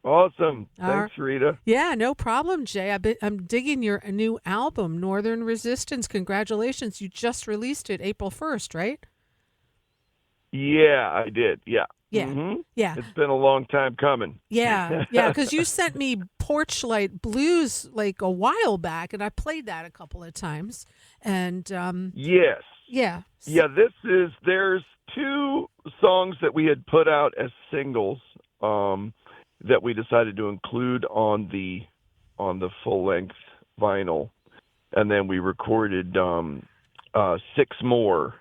Awesome. Uh, Thanks, Rita. yeah, no problem, Jay. I'm digging your new album, Northern Resistance. Congratulations. You just released it April 1st, right? Yeah, I did. Yeah. Yeah. Yeah. It's been a long time coming. Yeah, because you sent me Porchlight Blues like a while back, and I played that a couple of times. And Yes. yeah, Yeah, there's two songs that we had put out as singles that we decided to include on the full length vinyl, and then we recorded six more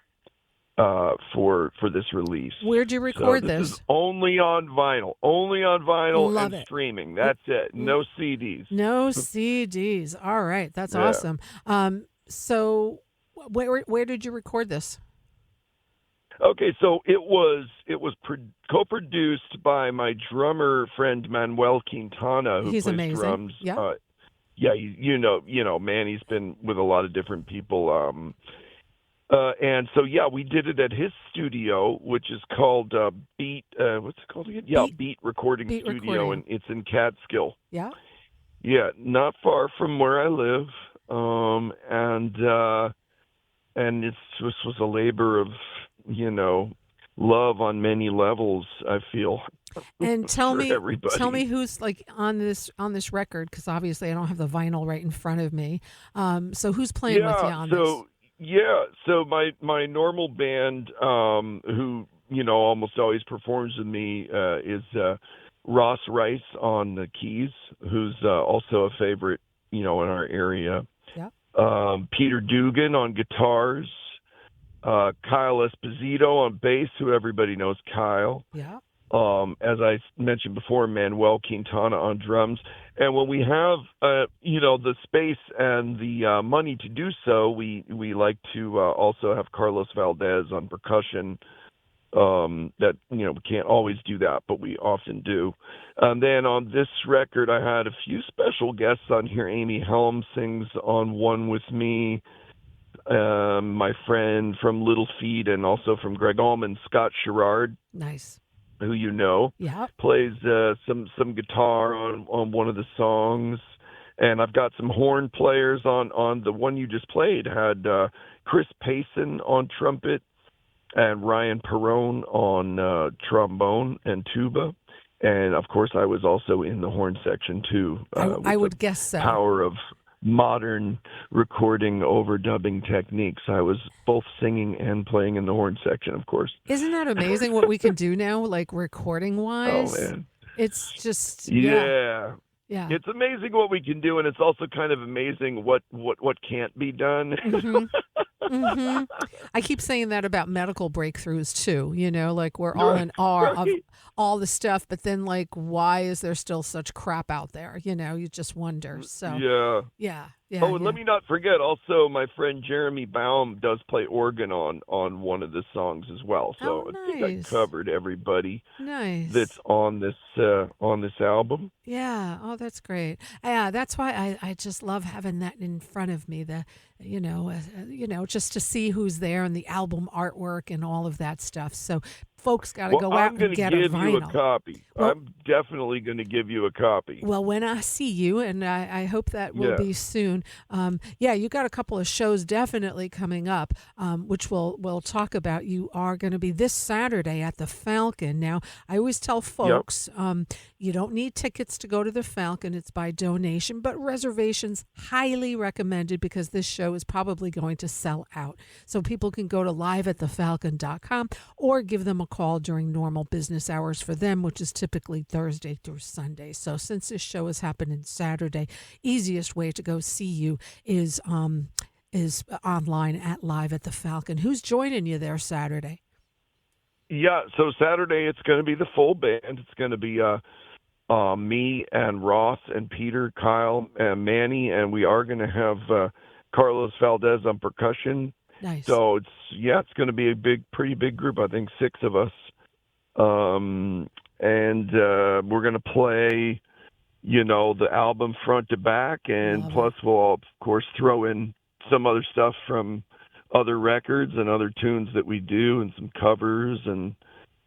for this release. where'd you So record this is this? only on vinyl and Love it. streaming. L- That's it. l- No CDs. no CDs. All right, that's Yeah. awesome. So where did you record this? Okay, so it was co-produced by my drummer friend Manuel Quintana, who He's plays amazing. drums. Yeah. Yeah, man, he's been with a lot of different people. And so yeah, we did it at his studio, which is called Beat. What's it called again? Yeah, Beat Beat Recording beat Studio, recording. and it's in Catskill. Yeah. Yeah, not far from where I live. And this was a labor of, you know, love on many levels. I feel And for tell me everybody. who's like on this record because obviously I don't have the vinyl right in front of me. So who's playing with Yeah, you on this? so my normal band, who almost always performs with me, is Ross Rice on the keys, who's also a favorite, in our area. Yeah. Peter Dugan on guitars, Kyle Esposito on bass, who everybody knows Kyle. Yeah. As I mentioned before, Manuel Quintana on drums. And when we have, the space and the money to do so, we like to also have Carlos Valdez on percussion. That we can't always do that, but we often do. And then on this record, I had a few special guests on here. Amy Helm sings on one with me. My friend from Little Feat and also from Greg Allman, Scott Sherrard, Nice. who you know, Yeah. plays some guitar on one of the songs, and I've got some horn players on the one you just played. Had Chris Payson on trumpet and Ryan Perrone on trombone and tuba, and of course I was also in the horn section too, I with the would guess so. power of modern recording overdubbing techniques. I was both singing and playing in the horn section, of course. Isn't that amazing what we can do now, like recording Oh wise? man. It's just yeah, Yeah. yeah. It's amazing what we can do, and it's also kind of amazing what can't be done. Mm-hmm. Mm-hmm. I keep saying that about medical breakthroughs too. Like we're all Right, in awe of right. all the stuff, but then like, why is there still such crap out there? You just wonder. So, Yeah. yeah, yeah, Oh, and let yeah. me not forget. Also, my friend Jeremy Baum does play organ on one of the songs as well. Oh, So I think I nice, covered everybody that's nice. on this album. Yeah. Oh, that's great. Yeah, that's why I just love having that in front of me. Just to see who's there and the album artwork and all of that stuff. So, folks got to Well, go out I'm and going to get a give you a vinyl. copy. Well, I'm definitely going to give you a copy. Well, when I see you, and I hope that will Yeah. be soon. Yeah, you got a couple of shows definitely coming up, which we'll talk about. You are going to be this Saturday at the Falcon. Now, I always tell Yep. folks, you don't need tickets to go to the Falcon. It's by donation, but reservations highly recommended because this show is probably going to sell out. So people can go to liveatthefalcon.com or give them a call during normal business hours for them, which is typically Thursday through Sunday. So since this show is happening Saturday, easiest way to go see you is online at Live at the Falcon. Who's joining you there Saturday? Yeah. So Saturday it's going to be the full band. It's going to be me and Ross and Peter, Kyle and Manny, and we are going to have Carlos Valdez on percussion. Nice. So it's going to be a pretty big group. I think six of us, and we're going to play, the album front to back, and Love it. plus we'll of course throw in some other stuff from other records and other tunes that we do, and some covers, and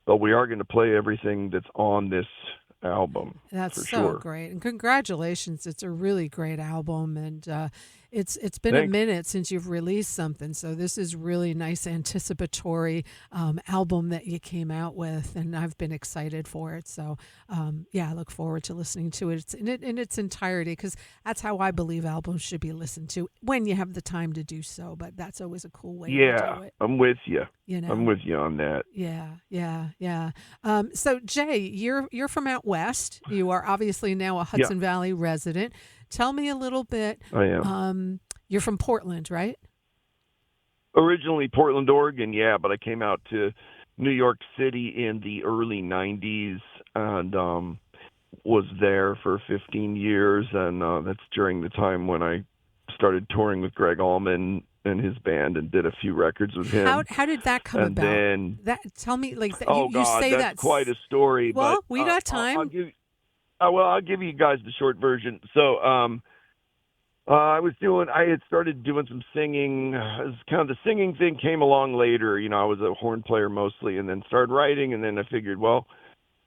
but we are going to play everything that's on this album That's for so sure. great, and congratulations! It's a really great album, and it's been a Thanks. minute since you've released something, so this is really nice anticipatory album that you came out with, and I've been excited for it. So yeah, I look forward to listening to it. It's in its entirety because that's how I believe albums should be listened to when you have the time to do so. But that's always a cool way to Yeah, do it, I'm with you. you I'm know. with you on that. Yeah, yeah, yeah. So Jay, you're from out west. You are obviously now a Yeah, Hudson Valley resident. Tell me a little bit. I am. You're from Portland, right? Originally Portland, Oregon, yeah, but I came out to New York City in the early 90s and was there for 15 years. And that's during the time when I started touring with Greg Allman and his band and did a few records with him. How did that come And about? then, That tell me like that, oh you God, say that's quite a story. But well, we got I'll time. give well, I'll give you guys the short version. So I had started doing some singing. It was kind of the singing thing came along later. You know, I was a horn player mostly, and then started writing. And then I figured, well,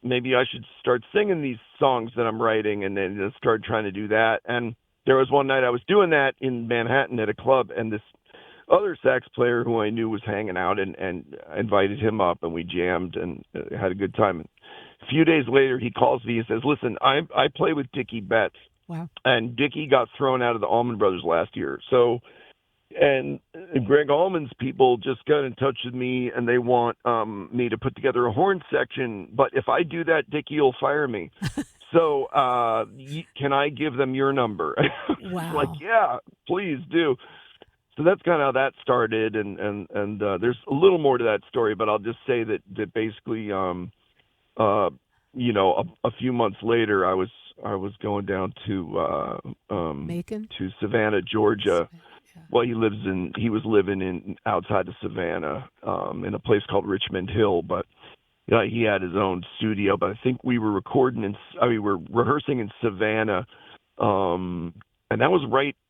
maybe I should start singing these songs that I'm writing, and then just started trying to do that. And there was one night I was doing that in Manhattan at a club, and this other sax player who I knew was hanging out, and I invited him up, and we jammed and had a good time. And a few days later, he calls me and says, "Listen, I play with Dickie Betts, Wow. and Dickie got thrown out of the Allman Brothers last year. So, and Greg Allman's people just got in touch with me, and they want me to put together a horn section. But if I do that, Dickie will fire me. So, can I give them your number?" Like, Wow. yeah, please do. So that's kind of how that started, and there's a little more to that story, but I'll just say that basically, uh, a few months later, I was going down Macon? to Savannah, Georgia. Yeah. Well, he was living in outside of Savannah, in a place called Richmond Hill, but he had his own studio. But I think we were we were rehearsing in Savannah, and that was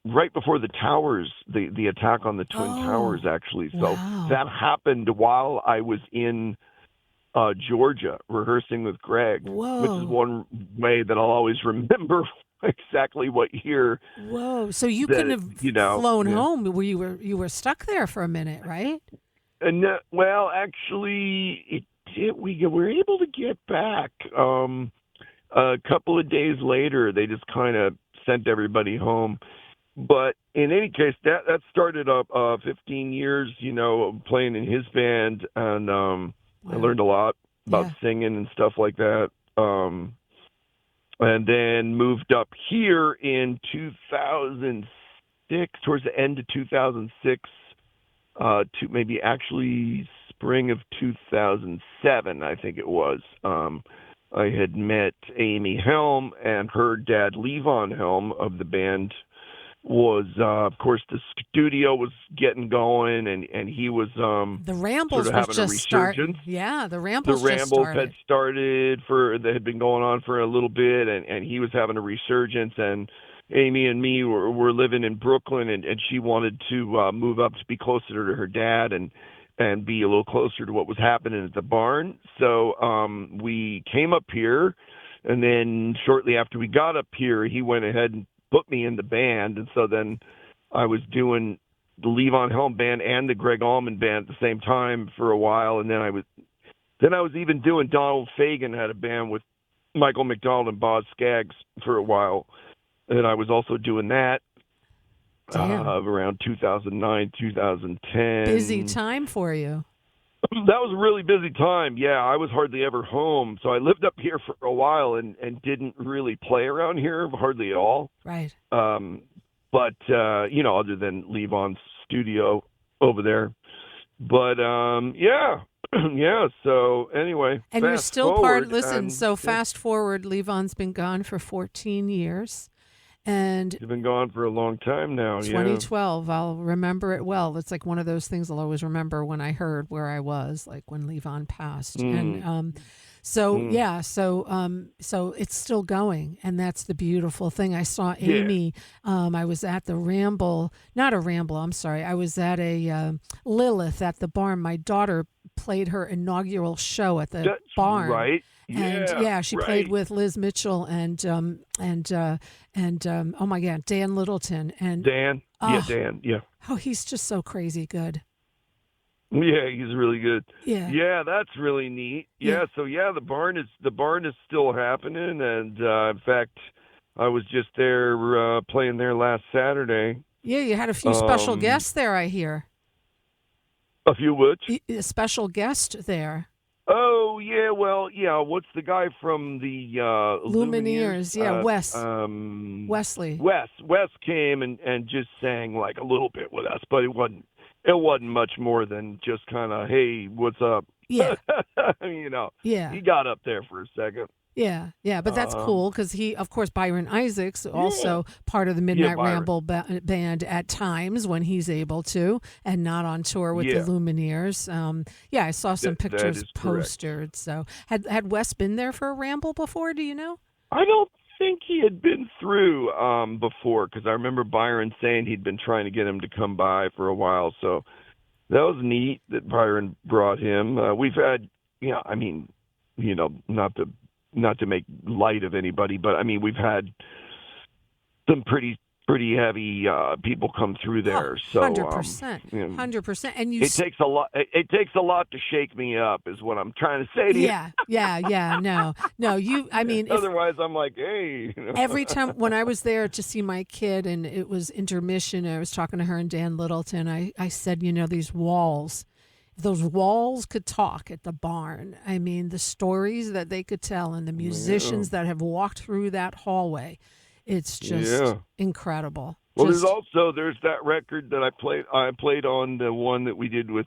right before the towers, the attack on the Twin Towers, Oh, actually. So wow. that happened while I was in Georgia rehearsing with Greg, which is Whoa. one way that I'll always remember exactly what year Whoa. So you couldn't that have flown yeah. home where you were stuck there for a minute, right? And well, actually, we were able to get back a couple of days later. They just kind of sent everybody home. But in any case, that started up 15 years, playing in his band, and I Wow. learned a lot about Yeah. singing and stuff like that. And then moved up here in 2006, towards the end of 2006, to maybe actually spring of 2007, I think it was. I had met Amy Helm, and her dad, Levon Helm, of the band, was, of course, the studio was getting going, and he was The sort Rambles of was having a just resurgence. starting. Yeah, the The Rambles just Rambles had started. started that had been going on for a little bit, and he was having a resurgence. And Amy and me were living in Brooklyn, and she wanted to move up to be closer to her dad and be a little closer to what was happening at the barn. So we came up here, and then shortly after we got up here, he went ahead and put me in the band. And so then I was doing the Levon Helm band and the Greg Allman band at the same time for a while, and then I was even doing Donald Fagen had a band with Michael McDonald and Boz Scaggs for a while, and I was also doing that Damn. around 2009, Busy 2010. time for you. That was a really busy time. Yeah, I was hardly ever home, so I lived up here for a while and didn't really play around here hardly at all. Right. But other than Levon's studio over there. But yeah, yeah. So anyway, And you're fast still part, forward, listen, and so yeah, fast forward, Levon's been gone for 14 years. And he's been gone for a long time now. Yeah. 2012, I'll remember it well. It's like one of those things I'll always remember when I heard where I was, like when Levon passed. And Mm, so mm, yeah, so it's still going, and that's the beautiful thing. I saw yeah. Amy. I was at the Ramble, not a Ramble. I'm sorry. I was at a Lilith at the barn. My daughter played her inaugural show at the That's barn, right. And Yeah, yeah, she played right. with Liz Mitchell and oh my God, Dan Littleton. And Dan. Yeah, oh, Dan. Yeah. oh, he's just so crazy good. Yeah, he's really good. Yeah, Yeah, that's really neat. yeah, Yeah, so yeah, the barn is still happening, and in fact, I was just there playing there last Saturday. yeah. You had a few special Um, guests there, I hear. a few which? A special guest there. Oh yeah, well yeah. What's the guy from the Lumineers? Lumineers, yeah, Wesley. Wes came and just sang like a little bit with us, but it wasn't much more than just kind of, hey, what's up? Yeah, you know, yeah. he got up there for a second. Yeah, yeah, but that's Um, cool because he, of course, Byron Isaacs, yeah, also part of the yeah, Midnight Byron. Ramble band at times when he's able to, and not on tour with the Yeah, Lumineers. Yeah, I saw some that pictures is correct. posted. So, had Wes been there for a ramble before? Do you know? I don't think he had been through before because I remember Byron saying he'd been trying to get him to come by for a while. So that was neat that Byron brought him. We've had, I mean, not to make light of anybody, but I mean, we've had some pretty heavy people come through Oh, there. So 100%, you know, 100%. And you, it takes a lot. It takes a lot to shake me up, is what I'm trying to say to you. yeah, yeah, yeah. No, no. I mean, if Otherwise, I'm like, hey. every time when I was there to see my kid and it was intermission, I was talking to her and Dan Littleton. I said, these walls, if those walls could talk at the barn, I mean, the stories that they could tell and the Yeah. musicians that have walked through that hallway, it's just Yeah. incredible. Well, there's Just, also there's that record that I played. I played on the one that we did with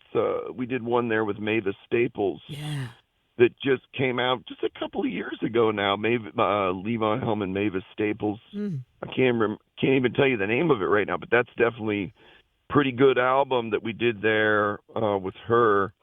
we did one there with Mavis Staples yeah. that just came out just a couple of years ago now. Mavis, Levon Helm and Mavis Staples. Mm. Can't even tell you the name of it right now, but that's definitely pretty good album that we did there with her.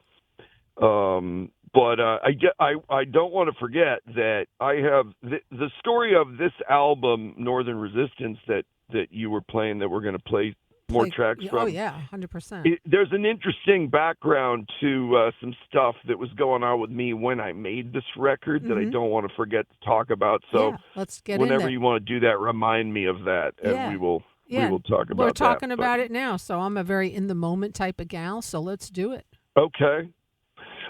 But I don't want to forget that I have the story of this album, Northern Resistance, that you were playing, that we're going to play more tracks Oh, from. yeah, 100%. There's an interesting background to some stuff that was going on with me when I made this record that I Hmm. don't want to forget to talk about. So Yeah, let's get in whenever there. you want to do that, remind me of that, and we Yeah. will we Yeah. will talk We're about that. talking But about it now. So I'm a very in the moment type of gal. So let's do it. okay.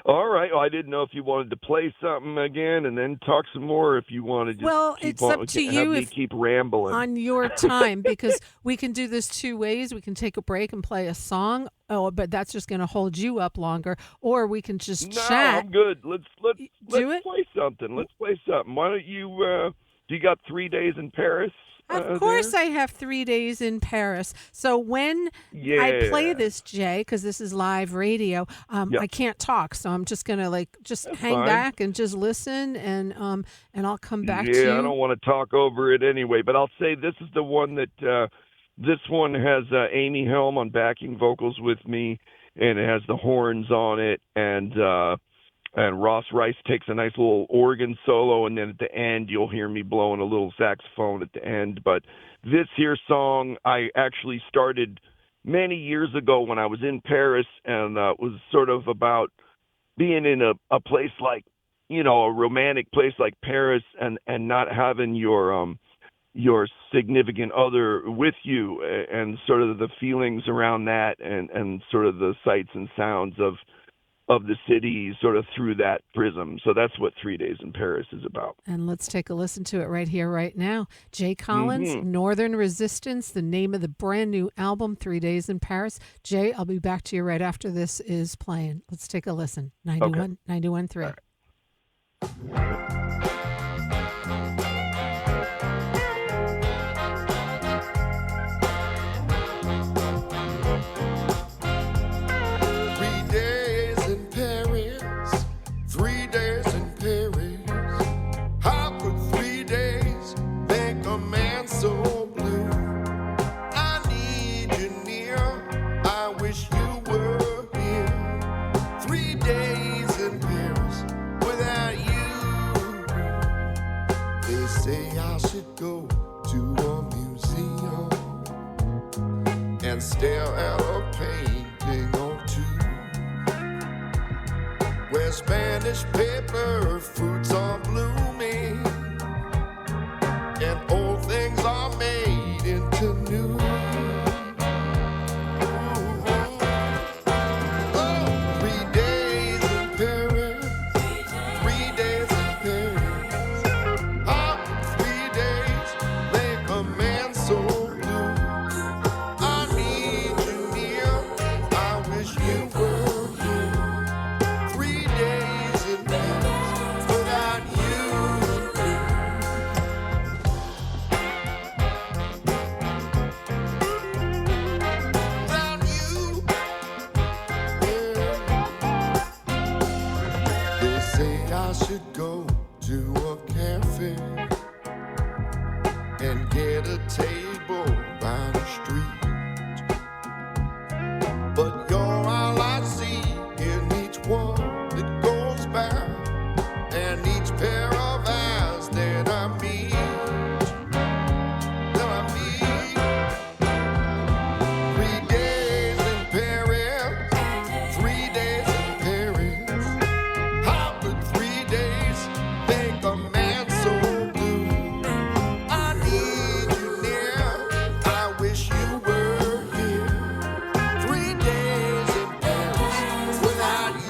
All right. Well, I didn't know if you wanted to play something again and then talk some more, or if you want to just Well, keep it's up on to have you me if keep rambling. on your time because we can do this two ways. We can take a break and play a song. Oh, but that's just going to hold you up longer. Or we can just No, chat. I'm good. Let's Do it. play something. Let's play something. Why don't you? Do you got 3 days in Paris Of course, there? I have 3 days in Paris. So when I play Yeah. this, Jay, because this is live radio, Yeah. I can't talk. So I'm just gonna just That's hang fine. back and just listen, and I'll come back to Yeah, I you. don't want to talk over it anyway, but I'll say this is the one that this one has Amy Helm on backing vocals with me, and it has the horns on it, and Ross Rice takes a nice little organ solo, and then at the end you'll hear me blowing a little saxophone at the end. But this here song I actually started many years ago when I was in Paris, and it was sort of about being in a place like, a romantic place like Paris, and not having your significant other with you, and sort of the feelings around that, and sort of the sights and sounds of the city sort of through that prism. So that's what 3 Days in Paris is about. And let's take a listen to it right here, right now. Jay Collins, Hmm. Northern Resistance, the name of the brand new album, 3 Days in Paris. Jay, I'll be back to you right after this is playing. Let's take a listen. Okay. 91.3. All right. How could 3 days make a man so blue? I need you near. I wish you were here. 3 days in Paris without you. They say I should go to a museum and stare at a painting or two. where Spanish paper fruits are blooming and old things are made into new. Oh, 3 days in Paris, 3 days in Paris. How could 3 days make a man so blue? I need you near, I wish you were here. 3 days in Paris without you. Without you, yeah. They say I should go to a cafe and get a table by the street. But you're all I see in each one that goes by, and each pair of eyes that I meet. That I meet. 3 days in Paris, 3 days in Paris. How could 3 days make a man so blue? I need you near, I wish you were here. 3 days in Paris without you.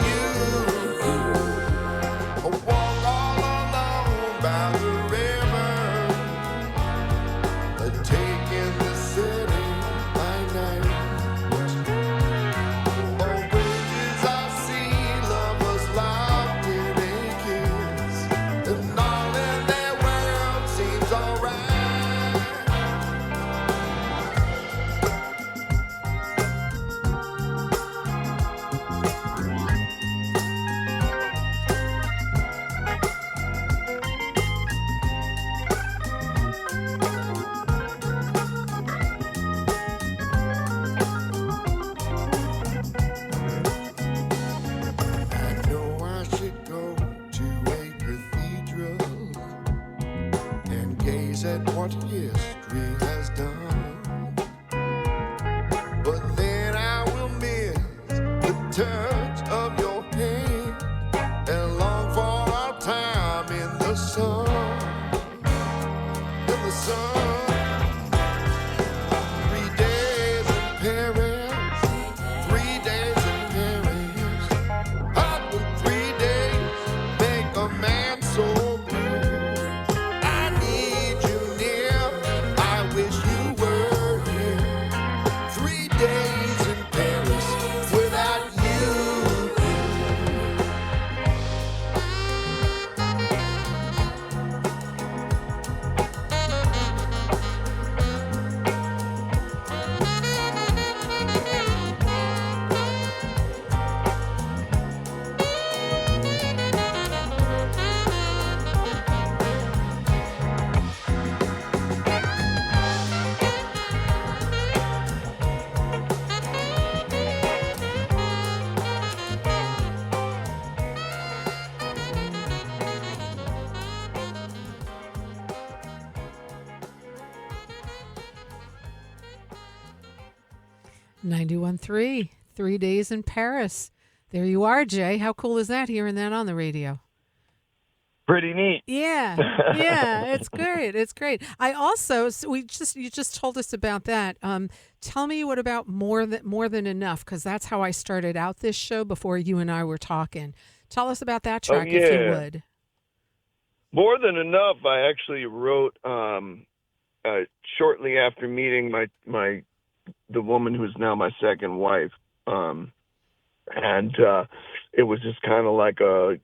I walk all alone by the river, taking the city by night. On bridges I see lovers locked in a kiss, and all in their world seems alright. 91.3, 3 days in Paris. There you are, Jay. How cool is that, hearing that on the radio? Pretty neat. Yeah, yeah, it's great. It's great. I also, you just told us about that. Tell me what about more than enough, because that's how I started out this show before you and I were talking. Tell us about that track, if you would. More Than Enough, I actually wrote shortly after meeting the woman who's now my second wife, and it was just kind of like one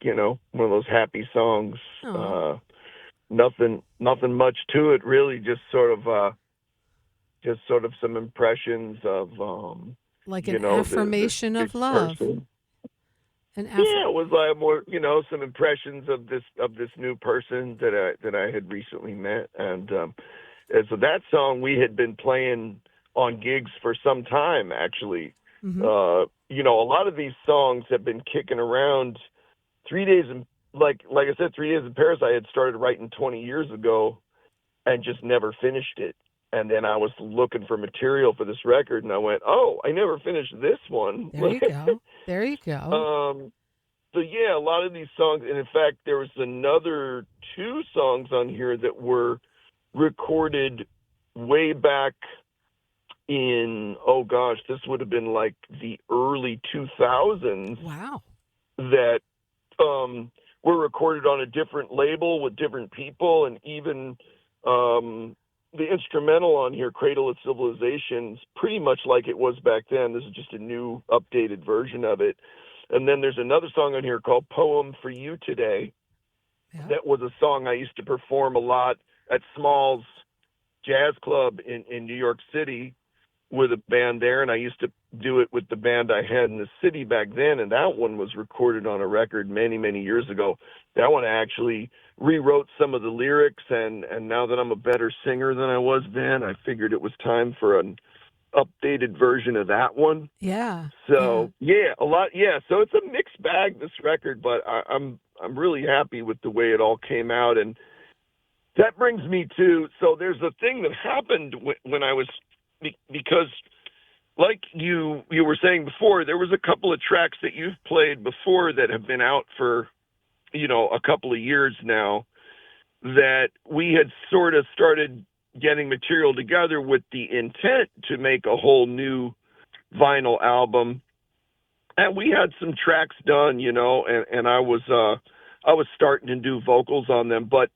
of those happy songs. Nothing much to it, really. Just sort of some impressions of like an affirmation of love. Person. It was like more, some impressions of this new person that I had recently met, and so that song we had been playing on gigs for some time, actually. Mm-hmm. A lot of these songs have been kicking around. 3 days in, like I said, 3 days in Paris, I had started writing 20 years ago and just never finished it. And then I was looking for material for this record, and I went, oh, I never finished this one. There you go. There you go. yeah, a lot of these songs, and in fact, there was another 2 songs on here that were recorded way back in, oh gosh, this would have been like the early 2000s Wow. that were recorded on a different label with different people, and even the instrumental on here, Cradle of Civilizations, pretty much like it was back then. This is just a new, updated version of it. And then there's another song on here called Poem for You Today. Yeah. That was a song I used to perform a lot at Smalls Jazz Club in New York City with a band there, and I used to do it with the band I had in the city back then, and that one was recorded on a record many, many years ago. That one I actually rewrote some of the lyrics, and now that I'm a better singer than I was then, I figured it was time for an updated version of that one. Yeah. So yeah, a lot. Yeah, so it's a mixed bag, this record, but I'm really happy with the way it all came out, and that brings me to, so there's a thing that happened when I was, because like you were saying before, there was a couple of tracks that you've played before that have been out for, a couple of years now, that we had sort of started getting material together with the intent to make a whole new vinyl album. And we had some tracks done, and I was starting to do vocals on them. But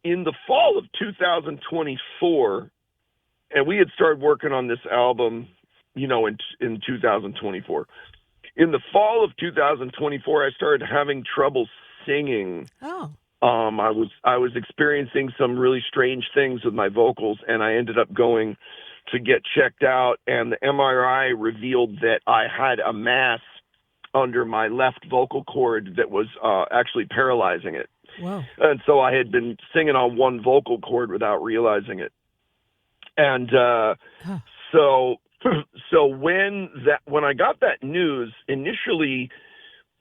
in the fall of 2024, and we had started working on this album, in 2024. In the fall of 2024, I started having trouble singing. Oh. I was experiencing some really strange things with my vocals, and I ended up going to get checked out, and the MRI revealed that I had a mass under my left vocal cord that was actually paralyzing it. Whoa. And so I had been singing on one vocal cord without realizing it. And so when I got that news, initially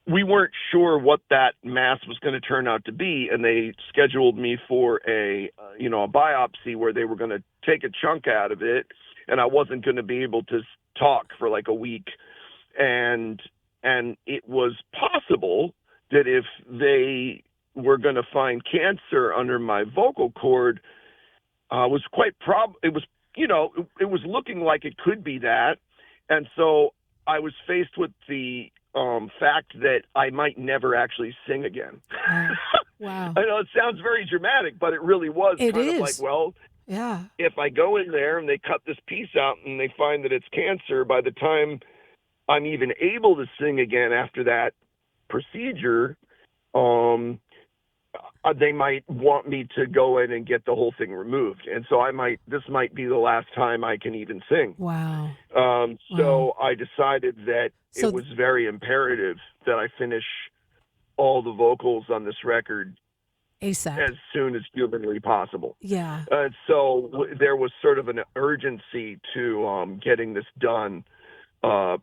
we weren't sure what that mass was going to turn out to be, and they scheduled me for a biopsy where they were going to take a chunk out of it, and I wasn't going to be able to talk for like a week. And it was possible that if they were going to find cancer under my vocal cord, it was looking like it could be that. And so I was faced with the fact that I might never actually sing again. Wow. I know it sounds very dramatic, but it really was It kind is. of like, well, Yeah. if I go in there and they cut this piece out and they find that it's cancer, by the time I'm even able to sing again after that procedure, they might want me to go in and get the whole thing removed. And so this might be the last time I can even sing. Wow. So I decided that it was very imperative that I finish all the vocals on this record ASAP. as soon as humanly possible. Yeah. So there was sort of an urgency to getting this done, to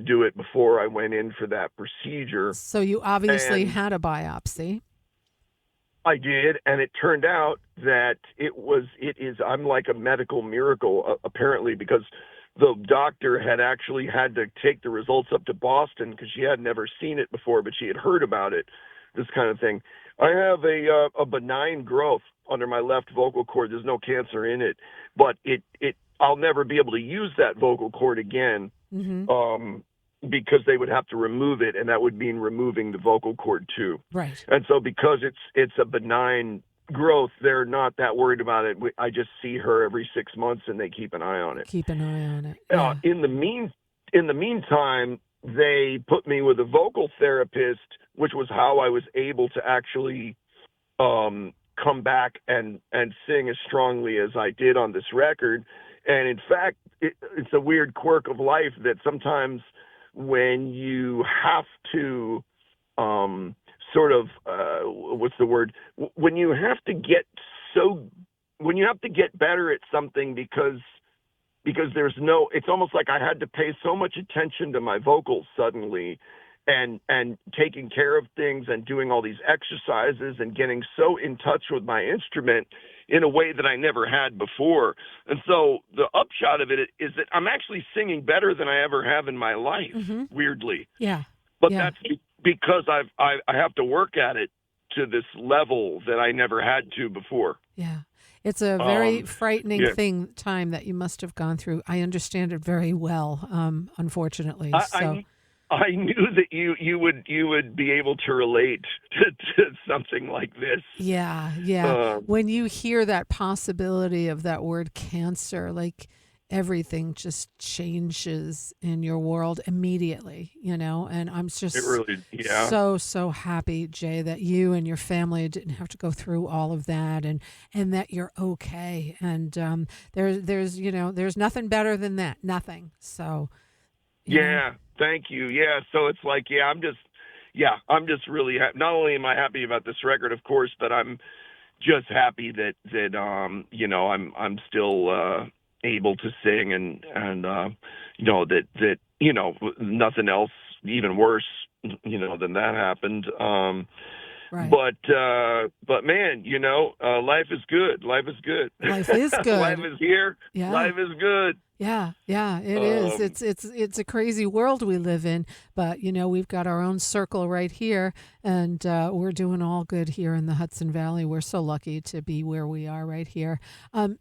do it before I went in for that procedure. So you obviously had a biopsy. I did, and it turned out that I'm like a medical miracle, apparently, because the doctor had actually had to take the results up to Boston because she had never seen it before, but she had heard about it, this kind of thing. I have a benign growth under my left vocal cord. There's no cancer in it, but I'll never be able to use that vocal cord again. Mm-hmm. Because they would have to remove it, and that would mean removing the vocal cord too. Right. And so because it's a benign growth, they're not that worried about it. I just see her every 6 months, and they keep an eye on it. Keep an eye on it. Yeah. In the meantime, they put me with a vocal therapist, which was how I was able to actually come back and sing as strongly as I did on this record. And in fact, it's a weird quirk of life that sometimes when you have to when you have to get better at something because it's almost like I had to pay so much attention to my vocals suddenly, and taking care of things and doing all these exercises and getting so in touch with my instrument in a way that I never had before. And so the upshot of it is that I'm actually singing better than I ever have in my life, weirdly. Yeah. But because I have to work at it to this level that I never had to before. Yeah. It's a very Um, frightening yeah, time that you must have gone through. I understand it very well, unfortunately. I, So, I knew that you would be able to relate to something like this. yeah, yeah. Um, When you hear that possibility of that word cancer, like everything just changes in your world immediately, and I'm it just really, yeah, so happy, Jay, that you and your family didn't have to go through all of that, and that you're okay. And there's nothing better than that. Nothing. So, you know. yeah. Thank you. Yeah. So it's like, I'm just really not only am I happy about this record, of course, but I'm just happy that I'm still able to sing and that nothing else even worse than that happened. Right. But man, life is good. Life is good. Life is Life good. is here. Yeah. Life is good. Yeah, it is. Um, It's a crazy world we live in, but we've got our own circle right here, and we're doing all good here in the Hudson Valley. We're so lucky to be where we are right here.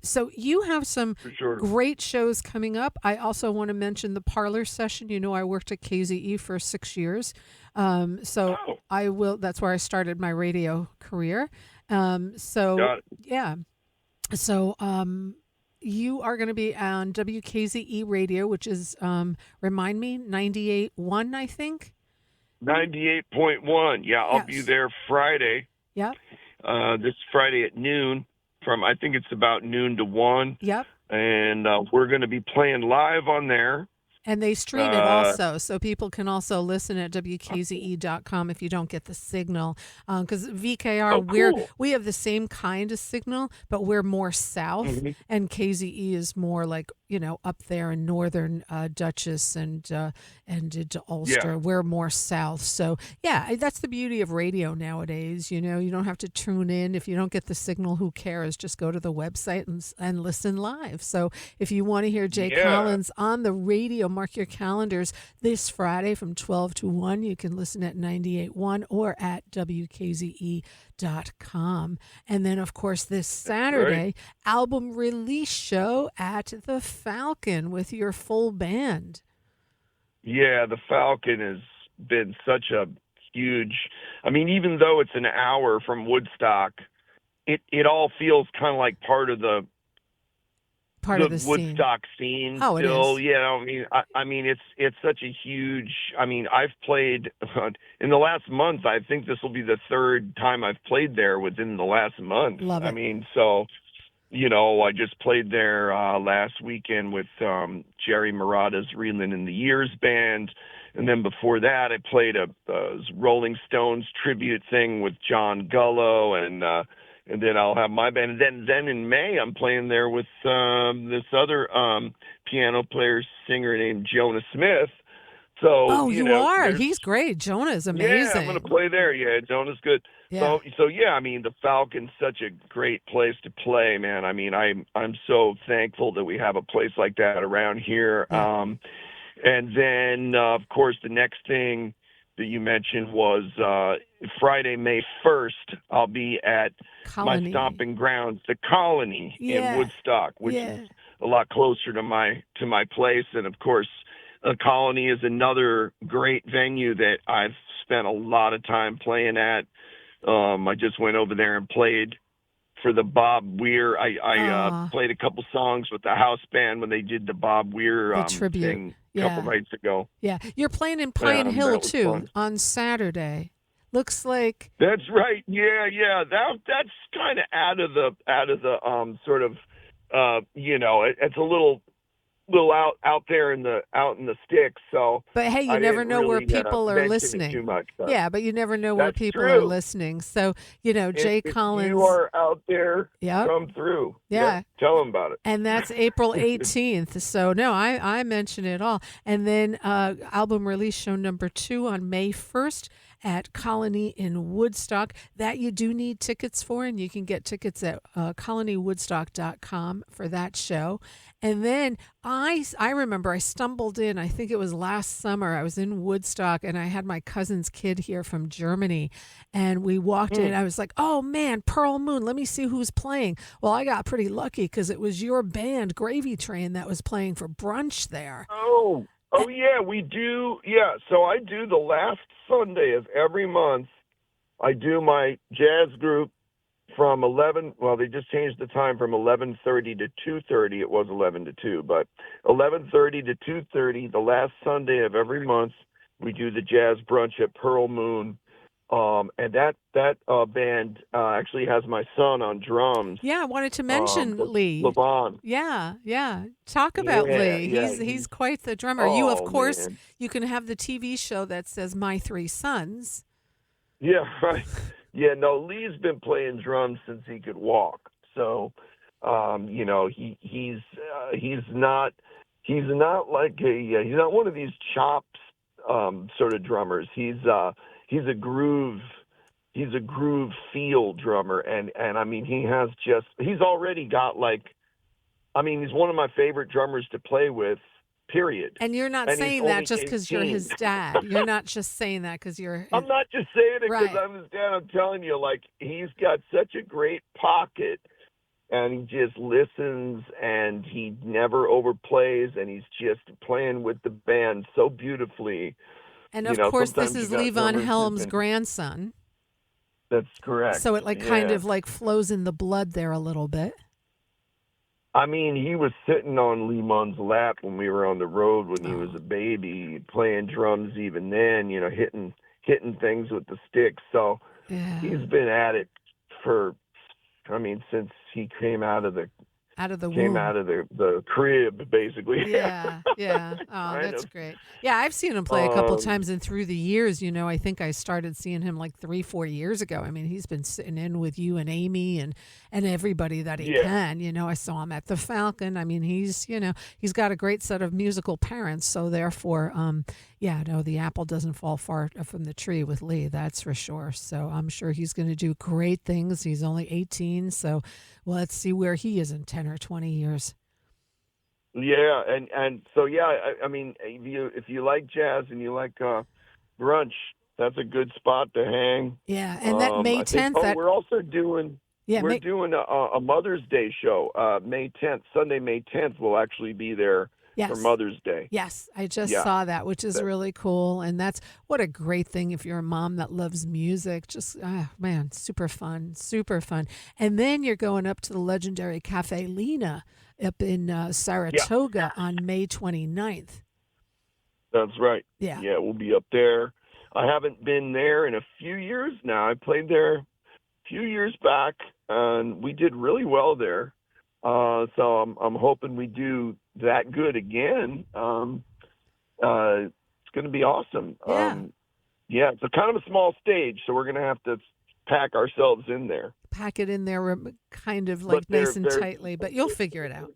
So you have some for sure. great shows coming up. I also want to mention the parlor session. I worked at KZE for 6 years, so Oh, I will. That's where I started my radio career. So got it. yeah, so you are going to be on WKZE radio, which is, remind me, 98.1, I think. 98.1. Yeah, I'll be Yes. there Friday. Yep. This Friday at noon. I think it's about noon to 1, Yep. and we're going to be playing live on there. And they stream it Uh, also, so people can also listen at WKZE.com if you don't get the signal. Because VKR, oh, cool. we have the same kind of signal, but we're more south, Mhm. and KZE is more like up there in northern Dutchess and into Ulster. Yeah, We're more south, so yeah, that's the beauty of radio nowadays. You don't have to tune in if you don't get the signal. Who cares? Just go to the website and listen live. So if you want to hear Jay yeah. Collins on the radio, mark your calendars this Friday from 12 to 1. You can listen at 98.1 or at WKZE.com. And then, of course, this Saturday, album release show at the Falcon with your full band. Yeah, the Falcon has been such a huge. I mean, even though it's an hour from Woodstock, it all feels kind of like part of the Part of the scene. Woodstock scene Oh, it still. is. I mean, it's such a huge. I mean, I've played in the last month. I think this will be the third time I've played there within the last month. Love I it. mean, so I just played there last weekend with Jerry Murata's Reelin' in the Years band. And then before that, I played a Rolling Stones tribute thing with John Gullo, and then I'll have my band. And then in May, I'm playing there with this other piano player, singer named Jonah Smith. So, Oh, you are. there's He's great. Jonah is yeah, I'm going to amazing. play there. Yeah, Jonah's good. Yeah. So yeah, I mean, the Falcon's such a great place to play, man. I mean, I'm so thankful that we have a place like that around here. Yeah. And then, of course, the next thing that you mentioned was Friday, May 1st, I'll be at my Colony. stomping grounds, the Colony Yeah. in Woodstock, which Yeah. is a lot closer to my place. And of course, the Colony is another great venue that I've spent a lot of time playing at. I just went over there and played for the Bob Weir. I played a couple songs with the house band when they did the Bob Weir The tribute. thing a couple Yeah. nights ago. Yeah. You're playing in Pine Hill That was too fun. on Saturday. Looks like That's right. Yeah. That's kind of out of the sort of it's a little out there in the sticks. So but hey, you I never didn't know where really, people are mention it listening. too much. But Yeah, but you never know where that's people are true. listening. So, Jay if Collins. you are out there, Yep. come through. Yeah. Yep, tell them about it. And that's April 18th. So, no, I mention it all. And then album release show number 2 on May 1st at Colony in Woodstock. That you do need tickets for, and you can get tickets at colonywoodstock.com for that show. And then I remember I stumbled in, I think it was last summer, I was in Woodstock and I had my cousin's kid here from Germany, and we walked in. I was like, oh man, Pearl Moon, let me see who's playing. Well, I got pretty lucky because it was your band, Gravy Train, that was playing for brunch there. Oh yeah, we do. Yeah, so I do the last Sunday of every month. I do my jazz group from 11. Well, they just changed the time from 11:30 to 2:30. It was 11 to 2, but 11:30 to 2:30. The last Sunday of every month, we do the jazz brunch at Pearl Moon. And that band actually has my son on drums. Yeah, I wanted to mention Lee. Levon. Yeah. Talk about Lee. He's quite the drummer. You, of course, man. you can have the TV show that says My Three Sons. Yeah, right. Yeah, no, Lee's been playing drums since he could walk. So, he's not like he's not one of these chops sort of drummers. He's a groove feel drummer, and I mean he's already got he's one of my favorite drummers to play with. Period. And you're not saying that just because you're his dad. You're not just saying that because you're. I'm not just saying it because Right. I'm his dad. I'm telling you, he's got such a great pocket, and he just listens, and he never overplays, and he's just playing with the band so beautifully. And of course, this sometimes is you got Lee Von drummers Helm's who've been- grandson. That's correct. So it kind Yeah. of flows in the blood there a little bit. I mean, he was sitting on Lee Mun's lap when we were on the road when he was a baby, playing drums even then, hitting things with the sticks. So Yeah. he's been at it since he came out of the crib, basically. Yeah. Oh, Kind that's of. great. Yeah, I've seen him play a couple Um, times, and through the years, I think I started seeing him 3-4 years ago. I mean, he's been sitting in with you and Amy and everybody that he Yeah. can. I saw him at the Falcon. I mean, he's got a great set of musical parents, so therefore, the apple doesn't fall far from the tree with Lee, that's for sure. So I'm sure he's going to do great things. He's only 18, so let's see where he is in 10 or 20 years. Yeah, and so I mean, if you like jazz and you like brunch, that's a good spot to hang. Yeah, and that May 10th. We're also doing doing a Mother's Day show. May 10th, Sunday, May 10th, we'll actually be there for Mother's Day. Yes, I just saw that, which is really cool. And that's what a great thing if you're a mom that loves music. Just, man, super fun. And then you're going up to the legendary Cafe Lena up in Saratoga on May 29th. That's right. Yeah. Yeah, we'll be up there. I haven't been there in a few years now. I played there a few years back, and we did really well there. So I'm hoping we do that good again. It's going to be awesome. Yeah. It's a kind of a small stage, so we're going to have to pack ourselves in there. Pack it in there kind of But nice and they're- tightly, but you'll figure it out.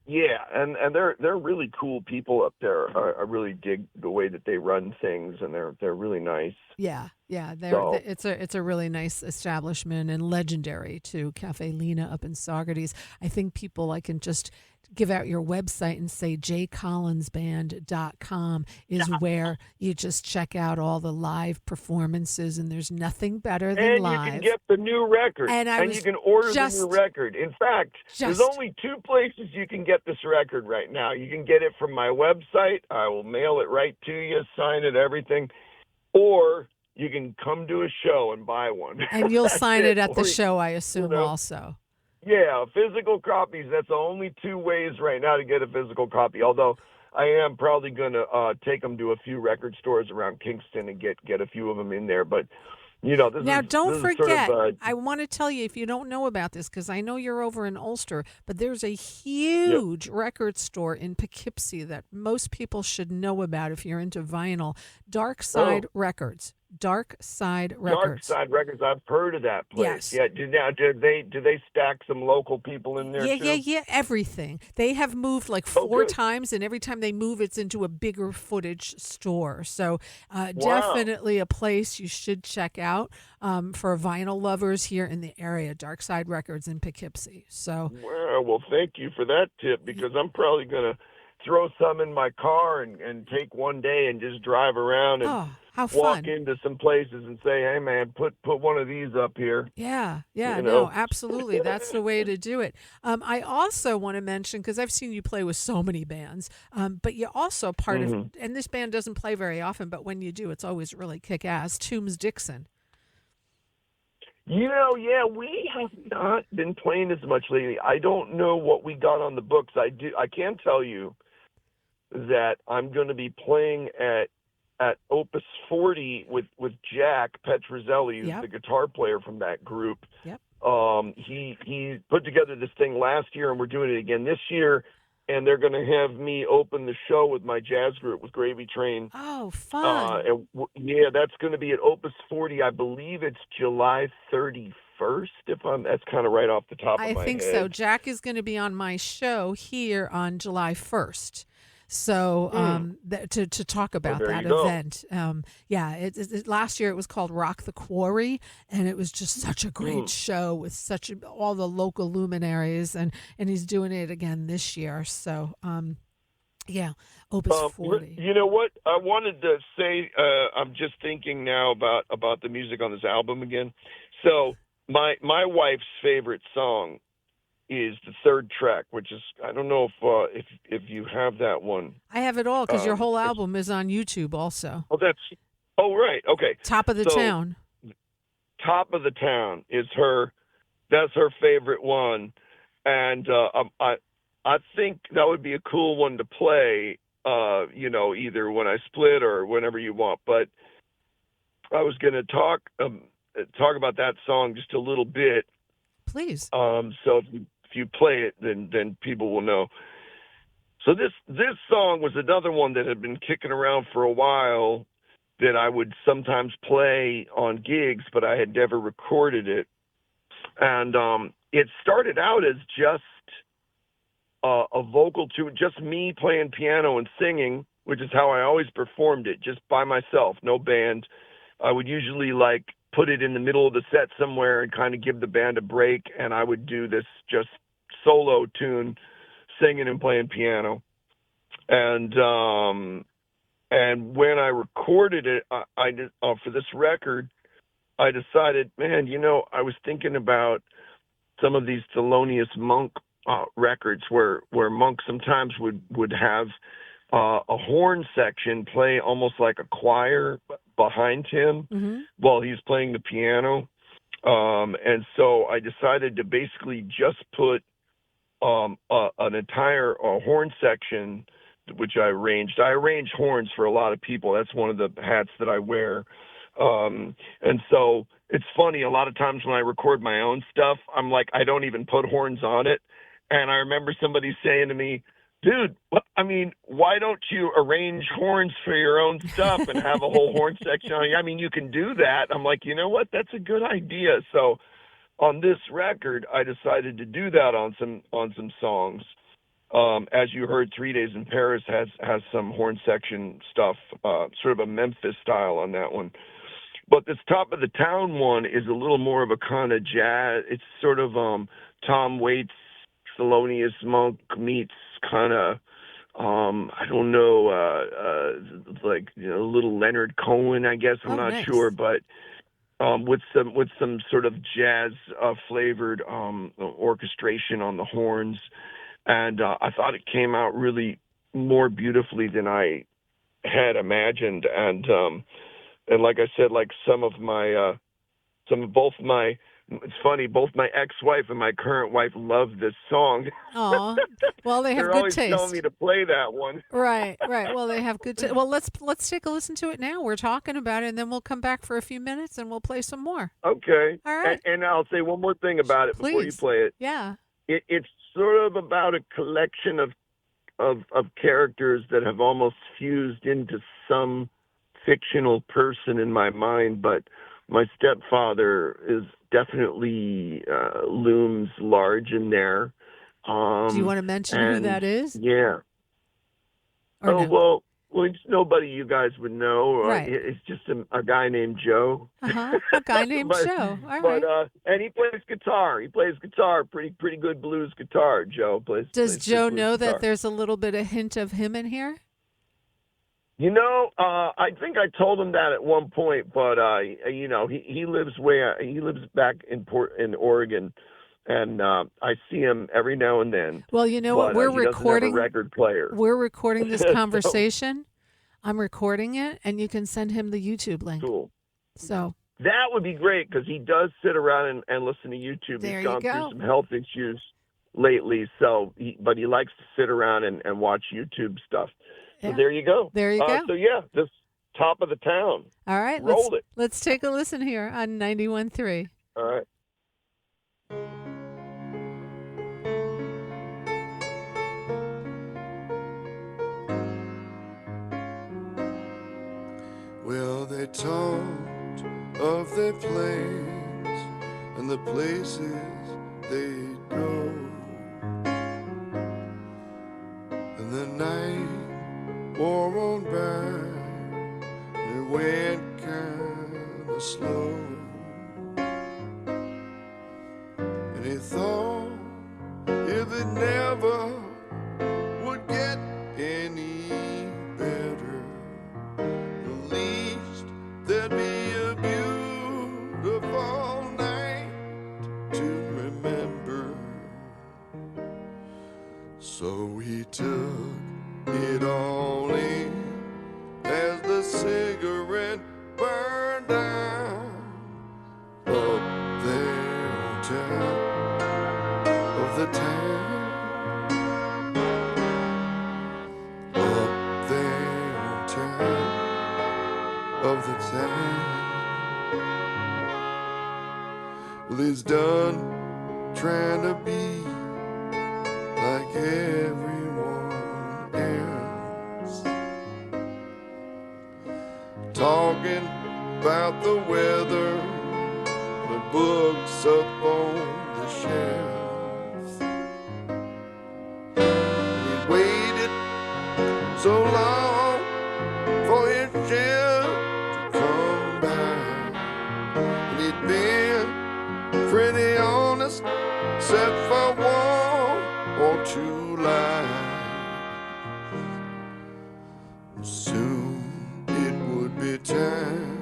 Yeah, and they're really cool people up there. I really dig the way that they run things, and they're really nice. Yeah. So- It's a really nice establishment and legendary too. Cafe Lena up in Saugerties. I think people, I can just give out your website and say jcollinsband.com is where you just check out all the live performances, and there's nothing better than And live. you can get the new record, And you can order the just- new record. In fact, there's only two places you can get this record right now. You can get it from my website. I will mail it right to you, sign it, everything. Or you can come to a show and buy one. And you'll That's sign it at the Or- show, I assume, also. Yeah, physical copies. That's the only two ways right now to get a physical copy. Although I am probably going to take them to a few record stores around Kingston and get a few of them in there. But this Don't is forget, sort of, I want to tell you, if you don't know about this, because I know you're over in Ulster, but there's a huge record store in Poughkeepsie that most people should know about if you're into vinyl. Dark Side Records. Dark Side Dark Records. Side Records. I've heard of that place. Yes. Yeah. Do they stack some local people in there too? Yeah, everything. They have moved like Oh, four good. times, and every time they move, it's into a bigger footage store. So, Wow. definitely a place you should check out for vinyl lovers here in the area, Dark Side Records in Poughkeepsie. So, Well, thank you for that tip because I'm probably gonna throw some in my car and take one day and just drive around and oh, how walk fun. into some places and say, "Hey, man, put one of these up here." Yeah, You no, know. absolutely. That's the way to do it. I also want to mention, because I've seen you play with so many bands, but you're also part of, hmm and this band doesn't play very often, but when you do, it's always really kick ass, Tombs Dixon. Yeah, we have not been playing as much lately. I don't know what we got on the books. I can tell you that I'm going to be playing at Opus 40 with Jack Petrozelli, who's Yep, the guitar player from that group. yep. He put together this thing last year, and we're doing it again this year. And they're going to have me open the show with my jazz group with Gravy Train. Oh, fun. Yeah, that's going to be at Opus 40. I believe it's July 31st. That's kind of right off the top of I my think so. head. Jack is going to be on my show here on July 1st. So Hmm. to talk Oh, about there that you go. event, yeah, last year it was called Rock the Quarry, and it was just such a great Hmm. show with all the local luminaries, and he's doing it again this year. So yeah, Opus 40. You know what? I wanted to say. I'm just thinking now about the music on this album again. So my wife's favorite song is the third track, which is I don't know if you have that one. I have it all because your whole It's album is on YouTube also. oh that's oh right okay. Top of the So Town. Top of the Town is her. That's her favorite one, and I think that would be a cool one to play. Either when I split or whenever you want. But I was going to talk about that song just a little bit. Please. So if you play it, then people will know. So this song was another one that had been kicking around for a while that I would sometimes play on gigs, but I had never recorded it. And it started out as just a vocal to just me playing piano and singing, which is how I always performed it, just by myself, no band. I would usually like put it in the middle of the set somewhere and kind of give the band a break, and I would do this just solo tune, singing and playing piano. And when I recorded it, I did for this record, I decided, man, I was thinking about some of these Thelonious Monk records where Monk sometimes would have a horn section play almost like a choir behind him Mm-hmm. while he's playing the piano. And so I decided to basically just put an entire horn section, which I arranged. I arrange horns for a lot of people. That's one of the hats that I wear. And so it's funny, a lot of times when I record my own stuff, I'm like, I don't even put horns on it. And I remember somebody saying to me, dude, why don't you arrange horns for your own stuff and have a whole horn section on it? I mean, you can do that. I'm like, you know what? That's a good idea. So on this record, I decided to do that on some songs. As you heard, 3 Days in Paris has some horn section stuff, sort of a Memphis style on that one. But this Top of the Town one is a little more of a kind of jazz. It's sort of Tom Waits, Thelonious Monk meets kind of I don't know, like a little Leonard Cohen, I guess. I'm Oh, not sure, nice. but with some sort of jazz flavored orchestration on the horns, and I thought it came out really more beautifully than I had imagined. And like I said, like both my it's funny, both my ex-wife and my current wife love this song. Aw. Well, they have They're good always telling me taste. to play that one. Right, right. Well, they have good. Well, let's take a listen to it now. We're talking about it, and then we'll come back for a few minutes and we'll play some more. Okay. All And, right, and I'll say one more thing about it before you please. play it. Yeah. It's sort of about a collection of characters that have almost fused into some fictional person in my mind, but my stepfather is definitely looms large in there. Do you want to mention who And that is? yeah. Or Oh no? well, it's nobody you guys would know. Right. It's just a guy named Joe. Uh-huh. A guy named but Joe. All but right. and he plays guitar. He plays guitar, pretty good blues guitar. Joe Does plays good Joe blues know that guitar. there's a little bit of hint of him in here? I think I told him that at one point, but he lives back in Oregon, and I see him every now and then. Well, you know what? But he doesn't have a record player. We're recording this So conversation. I'm recording it, and you can send him the YouTube link. cool. So That would be great because he does sit around and listen to YouTube. there He's you gone through go. some health issues lately, but he likes to sit around and watch YouTube stuff. So Yeah. there you go. There you go. So yeah, this top of the town. All right. Roll it. Let's take a listen here on 91.3. All right. Well, they talked of their plans and the places they'd go. And the night wore on by, and it went kinda slow. And he thought if it never would get any better, at least there'd be a beautiful night to remember. So he took it all in as the cigarette burned down up there on top of the town. Up there on top of the town. Well, he's done trying to be like everyone else, talking about the weather, the books up on the shelf. And he'd waited so long for his ship to come by, and he'd been pretty honest, except for one or two lies. Soon it would be time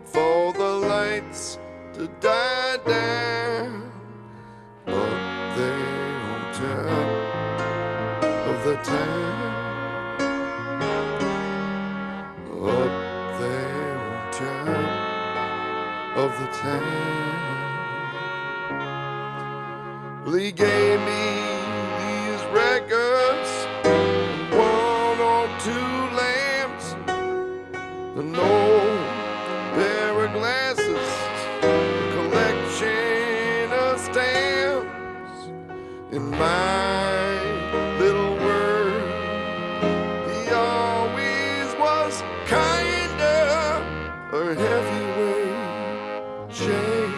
for the lights to die down up there on top of the town. Up there on top of the town. Well, he gave me these records, one or two lamps, an old pair of glasses, a collection of stamps. In my little world, he always was kinda a heavyweight shame.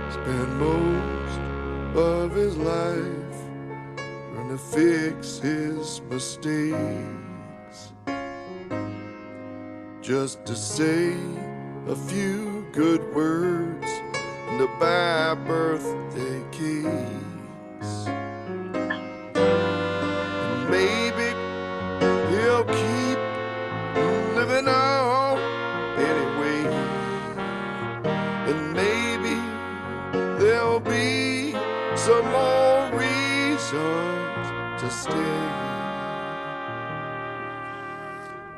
Spent most of his life trying to fix his mistakes, just to say a few good words and to buy birthday cakes. And maybe he'll keep living on anyway. And maybe there'll be some more reasons to stay.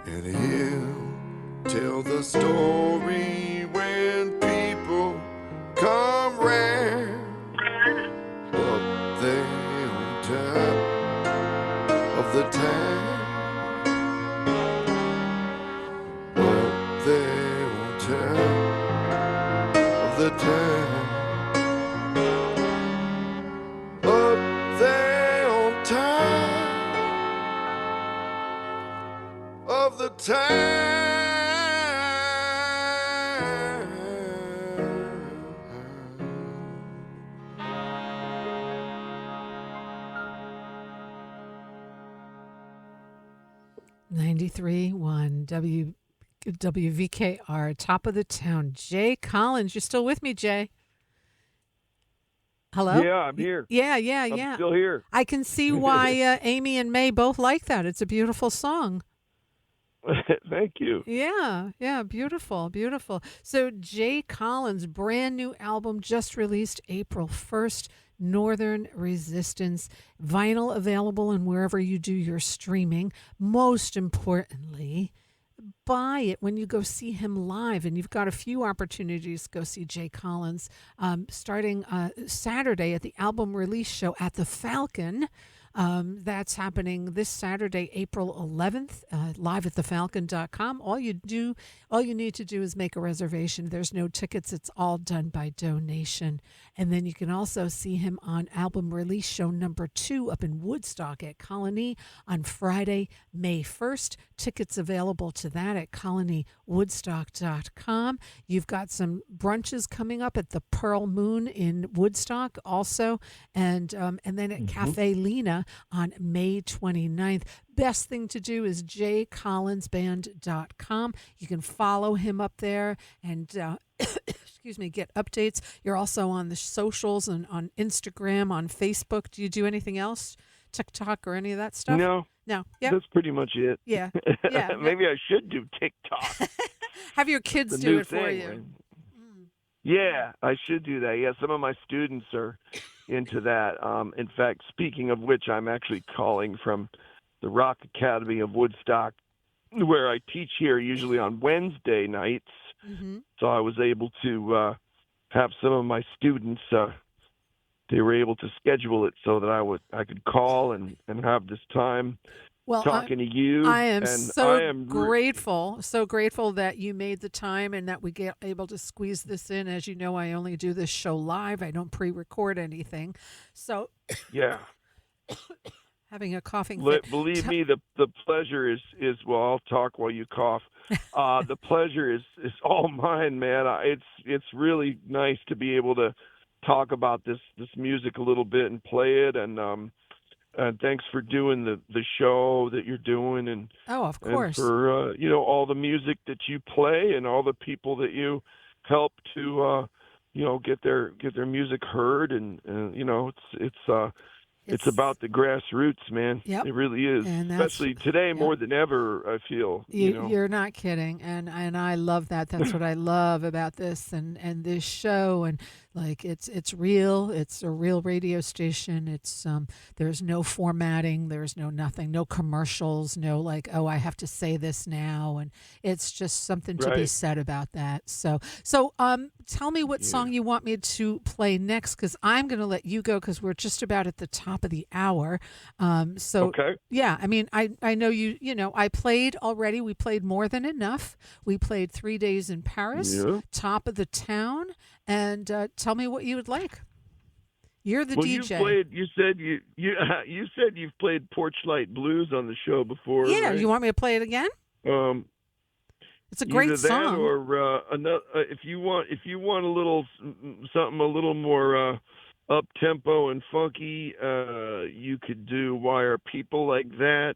And he'll tell the story when people come round up there on top of the town. Up there on top of the town. Up there on top .93.1 WVKR, top of the town. Jay Collins, you're still with me, Jay? Hello? Yeah, I'm here. Yeah. I'm still here. I can see why Amy and May both like that. It's a beautiful song. Thank you. Yeah, beautiful. So Jay Collins' brand new album just released April 1st, Northern Resistance. Vinyl available and wherever you do your streaming. Most importantly, buy it when you go see him live. And you've got a few opportunities to go see Jay Collins starting Saturday at the album release show at the Falcon. That's happening this Saturday, April 11th, live at thefalcon.com. All you need to do is make a reservation. There's no tickets. It's all done by donation. And then you can also see him on album release show number 2 up in Woodstock at Colony on Friday, May 1st. Tickets available to that at colonywoodstock.com. You've got some brunches coming up at the Pearl Moon in Woodstock also, and then at Cafe Lena on May 29th. Best thing to do is jcollinsband.com. You can follow him up there and get updates. You're also on the socials and on Instagram, on Facebook. Do you do anything else? TikTok or any of that stuff? No. Yep. That's pretty much it. Yeah. Maybe I should do TikTok. Have your kids do it for you. Right? Yeah, I should do that. Yeah, some of my students are into that. In fact, speaking of which, I'm actually calling from the Rock Academy of Woodstock, where I teach here usually on Wednesday nights. Mm-hmm. So I was able to have some of my students. They were able to schedule it so that I could call and have this time talking to you. I am grateful that you made the time and that we get able to squeeze this in. As you know, I only do this show live. I don't pre-record anything. So yeah. Having a coughing fit. Believe me, the pleasure is well, I'll talk while you cough. The pleasure is all mine, man. It's really nice to be able to talk about this music a little bit and play it, and thanks for doing the show that you're doing, and of course, and for all the music that you play and all the people that you help to get their music heard, and it's about the grassroots, man. Yep. It really is, and especially today more than ever. I feel you're not kidding, and I love that. That's what I love about this and this show, and like it's real. It's a real radio station. It's there's no formatting. There's no nothing. No commercials. No like I have to say this now, and it's just something to be said about that. So tell me what song you want me to play next, because I'm going to let you go because we're just about at the top of the hour. Okay. Yeah, I mean, I know I played already. We played More Than Enough. We played 3 Days in Paris, Top of the Town, and tell me what you would like. You're the DJ. You said you said you've played Porch Light Blues on the show before. Yeah, right? You want me to play it again? It's a great either song. That or another, if you want a little something a little more up tempo and funky, you could do Why Are People Like That,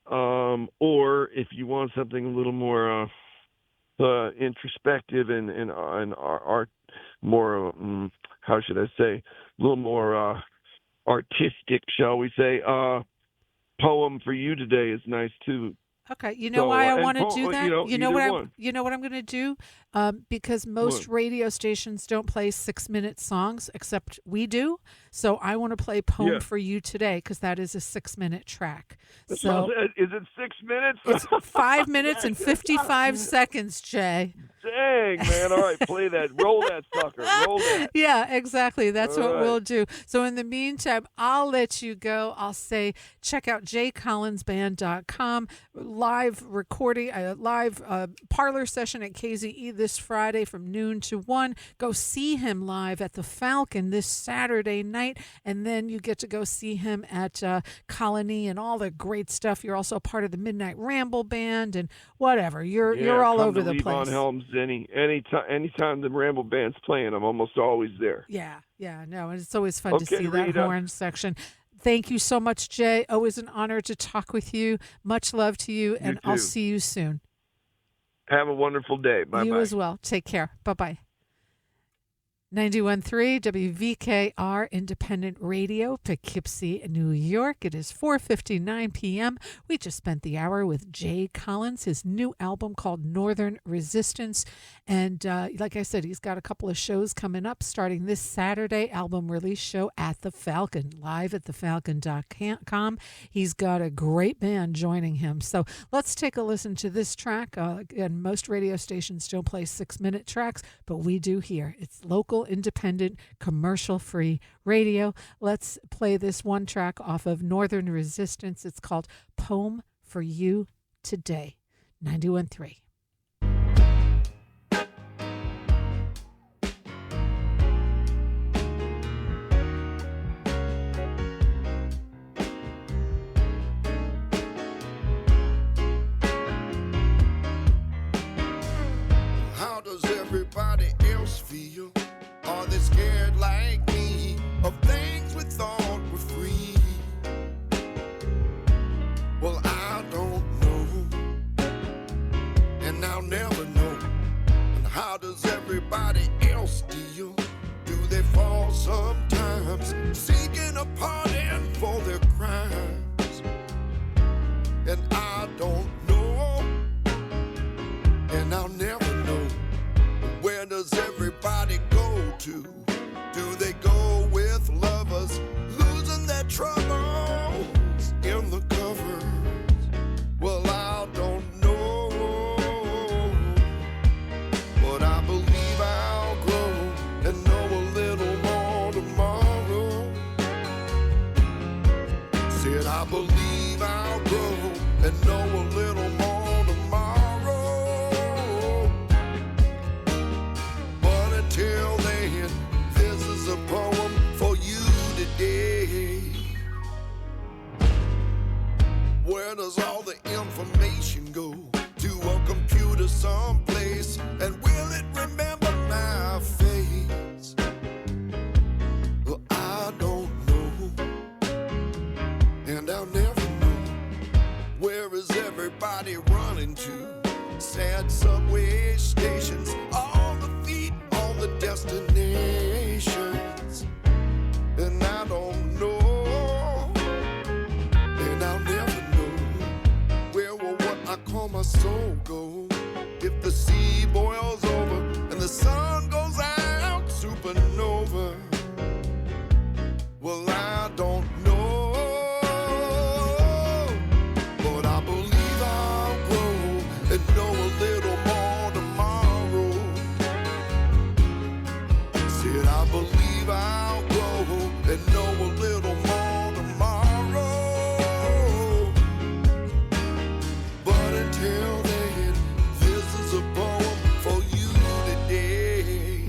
or if you want something a little more introspective and art, more how should I say, a little more artistic, shall we say? Poem for You Today is nice too. Okay, you know why I want to do that? You know what I'm going to do? Because most radio stations don't play 6-minute songs, except we do. So I want to play Poem for You Today, because that is a 6-minute track. So is it 6 minutes? It's 5 minutes and 55 seconds, Jay. Dang, man. All right, play that. Roll that sucker. Roll that. Yeah, exactly. That's All what right. we'll do. So in the meantime, I'll let you go. I'll say check out jcollinsband.com. Live recording, live parlor session at KZE this Friday from noon to 1. Go see him live at the Falcon this Saturday night. And then you get to go see him at Colony and all the great stuff. You're also part of the Midnight Ramble Band and whatever. You're all come over to the Levon place. Helms anytime the Ramble Band's playing, I'm almost always there. Yeah, no, and it's always fun to Okay, see that Rita. horn section. Thank you so much, Jay. Always an honor to talk with you. Much love to you, and I'll too. see you soon. Have a wonderful day. Bye-bye. You as well. Take care. Bye-bye. 91.3 WVKR Independent Radio, Poughkeepsie, New York. It is 4:59 p.m. We just spent the hour with Jay Collins, his new album called Northern Resistance. And like I said, he's got a couple of shows coming up starting this Saturday, album release show at the Falcon, live at thefalcon.com. He's got a great band joining him. So let's take a listen to this track. Again, most radio stations don't play 6-minute tracks, but we do here. It's local, independent, commercial-free radio. Let's play this one track off of Northern Resistance. It's called Poem for You Today. 91.3. How does everybody else feel? Are they scared like me of things we thought were free? Well, I don't know, and I'll never know. And how does everybody else deal? Do they fall sometimes, seeking a pardon for their crimes? And I don't know, and I'll never know. Where does everybody go to? Do they go with lovers losing their troubles in the covers? Well, I don't know, but I believe I'll grow and know a little more tomorrow. Said I believe I'll grow and know a little more tomorrow. But until then, this is a poem for you today. Where does all the information go? To a computer someplace, and will it remember my face? Well, I don't know, and I'll never know. Where is everybody running to? Sad subway stations, all the feet on the destinations. And I don't know, and I'll never know. Where will what I call my soul go? If the sea boils over and the sun goes out supernova. Well, I don't know, but I believe I'll grow and know a little more tomorrow. Said I believe I'll grow and know a little more tomorrow. But until then, this is a poem for you today.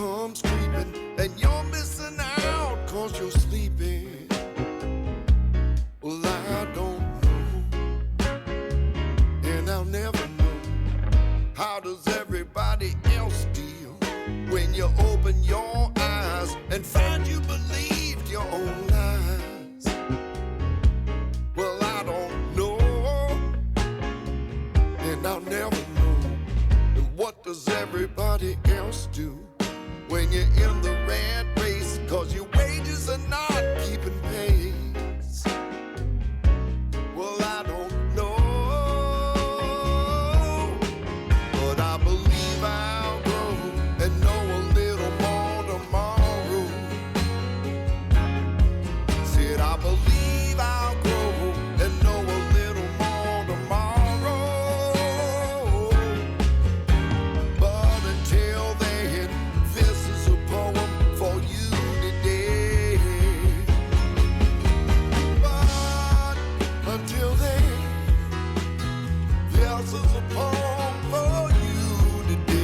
comes creeping, and you're missing out 'cause you're sleeping. Well, I don't know, and I'll never know. How does everybody else deal when you open your eyes and find you believed your own lies? Well, I don't know, and I'll never know. And what does everybody else do when you're in the rat race? 'Cause your wages are not keeping pace. Well, I don't know, but I believe I'll grow and know a little more tomorrow. Said I believe I'll grow and know a little more tomorrow. But until then, this is a poem for you today. But until then, this is a poem for you today.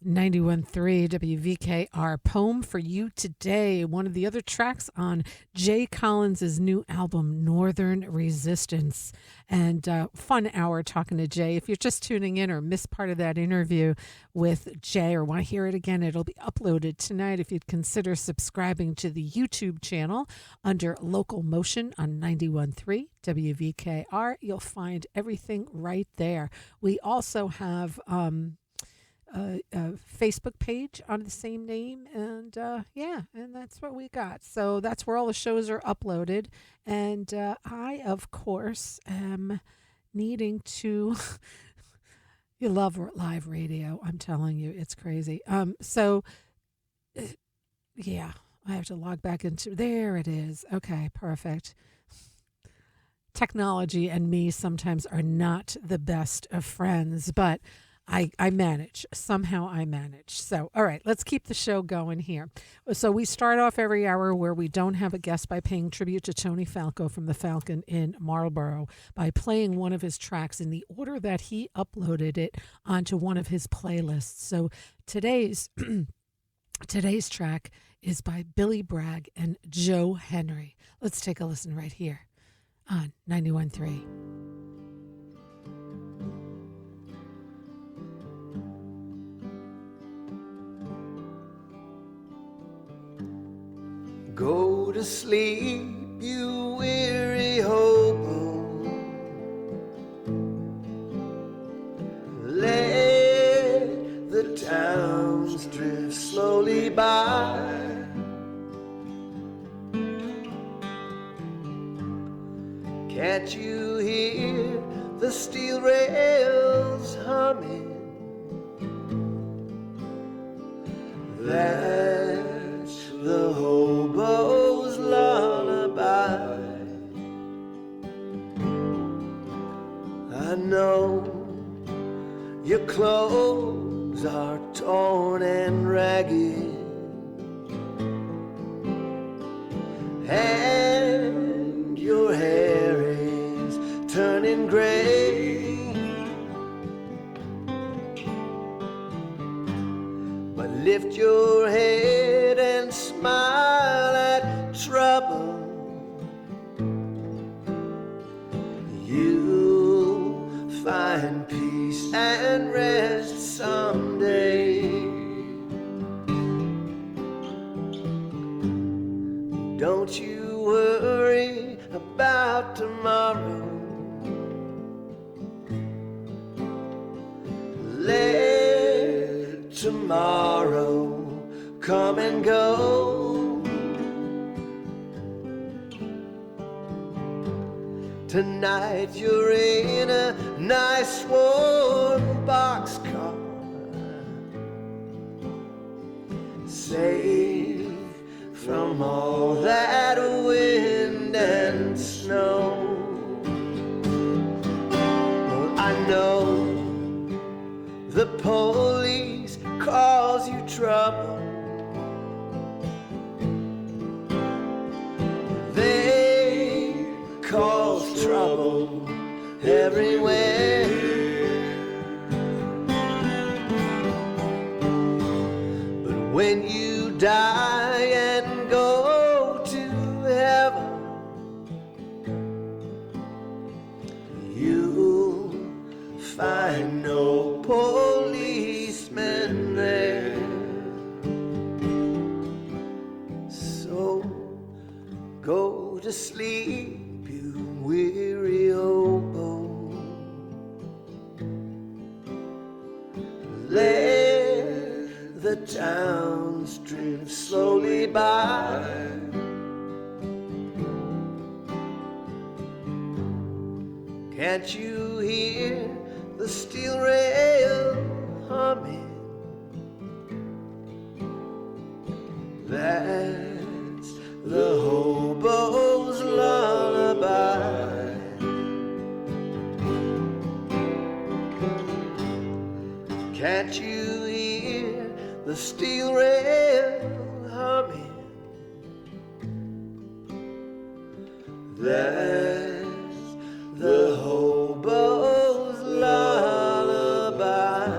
91.3 WVKR, Poem for You Today, one of the other tracks on Jay Collins' new album, Northern Resistance. And fun hour talking to Jay. If you're just tuning in or missed part of that interview with Jay or want to hear it again, it'll be uploaded tonight. If you'd consider subscribing to the YouTube channel under LocalMotion on 91.3 WVKR, you'll find everything right there. We also have a Facebook page on the same name, and and that's what we got. So that's where all the shows are uploaded, and I, of course, am needing to. You love live radio, I'm telling you, it's crazy. Yeah, I have to log back into. There it is. Okay, perfect. Technology and me sometimes are not the best of friends, but I manage. Somehow I manage. So, all right, let's keep the show going here. So we start off every hour where we don't have a guest by paying tribute to Tony Falco from the Falcon in Marlborough by playing one of his tracks in the order that he uploaded it onto one of his playlists. So today's track is by Billy Bragg and Joe Henry. Let's take a listen right here on 91.3. Go to sleep, you weary hobo. Let the towns drift slowly by. Can't you hear the steel rails humming? That's the hobo's lullaby. I know your clothes are torn and ragged, and your hair is turning gray. But lift your head and smile at trouble. You'll find peace and rest someday. Don't you worry about tomorrow. Let tomorrow tomorrow come and go. Tonight you're in a nice warm boxcar, safe from all that wind and snow. Well, I know the police cause you trouble. They cause trouble everywhere. But when you die and go to heaven, you'll find no policemen there. So go to sleep, you weary oboe. Let the towns drift slowly by. Can't you hear the steel rail humming? That's the hobo's lullaby. Can't you hear the steel rail humming? That's the hobo's lullaby.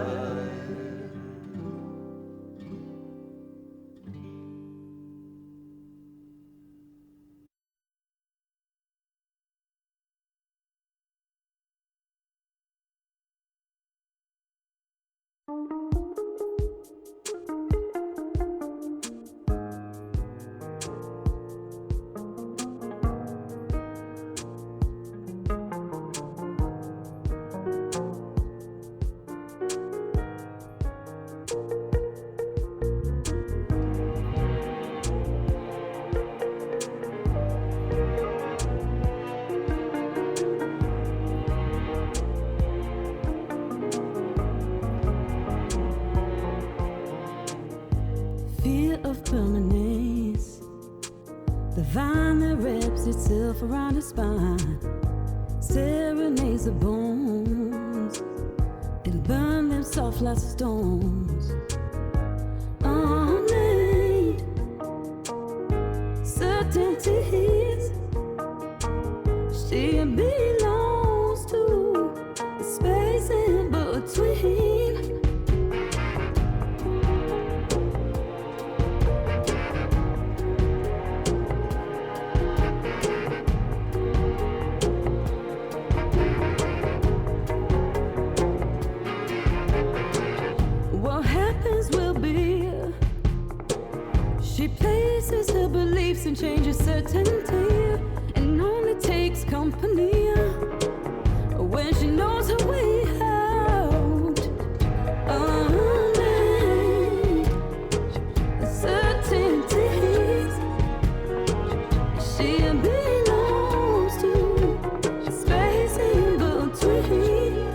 Fear of permanence, the vine that wraps itself around his spine, serenades the bones, it'll burn them soft like stones. Unnamed certainties, she belongs to the space in between. What happens will be. She places her beliefs and changes certainty, and only takes company when she knows her way out. Unnamed certainties, she belongs to space in between.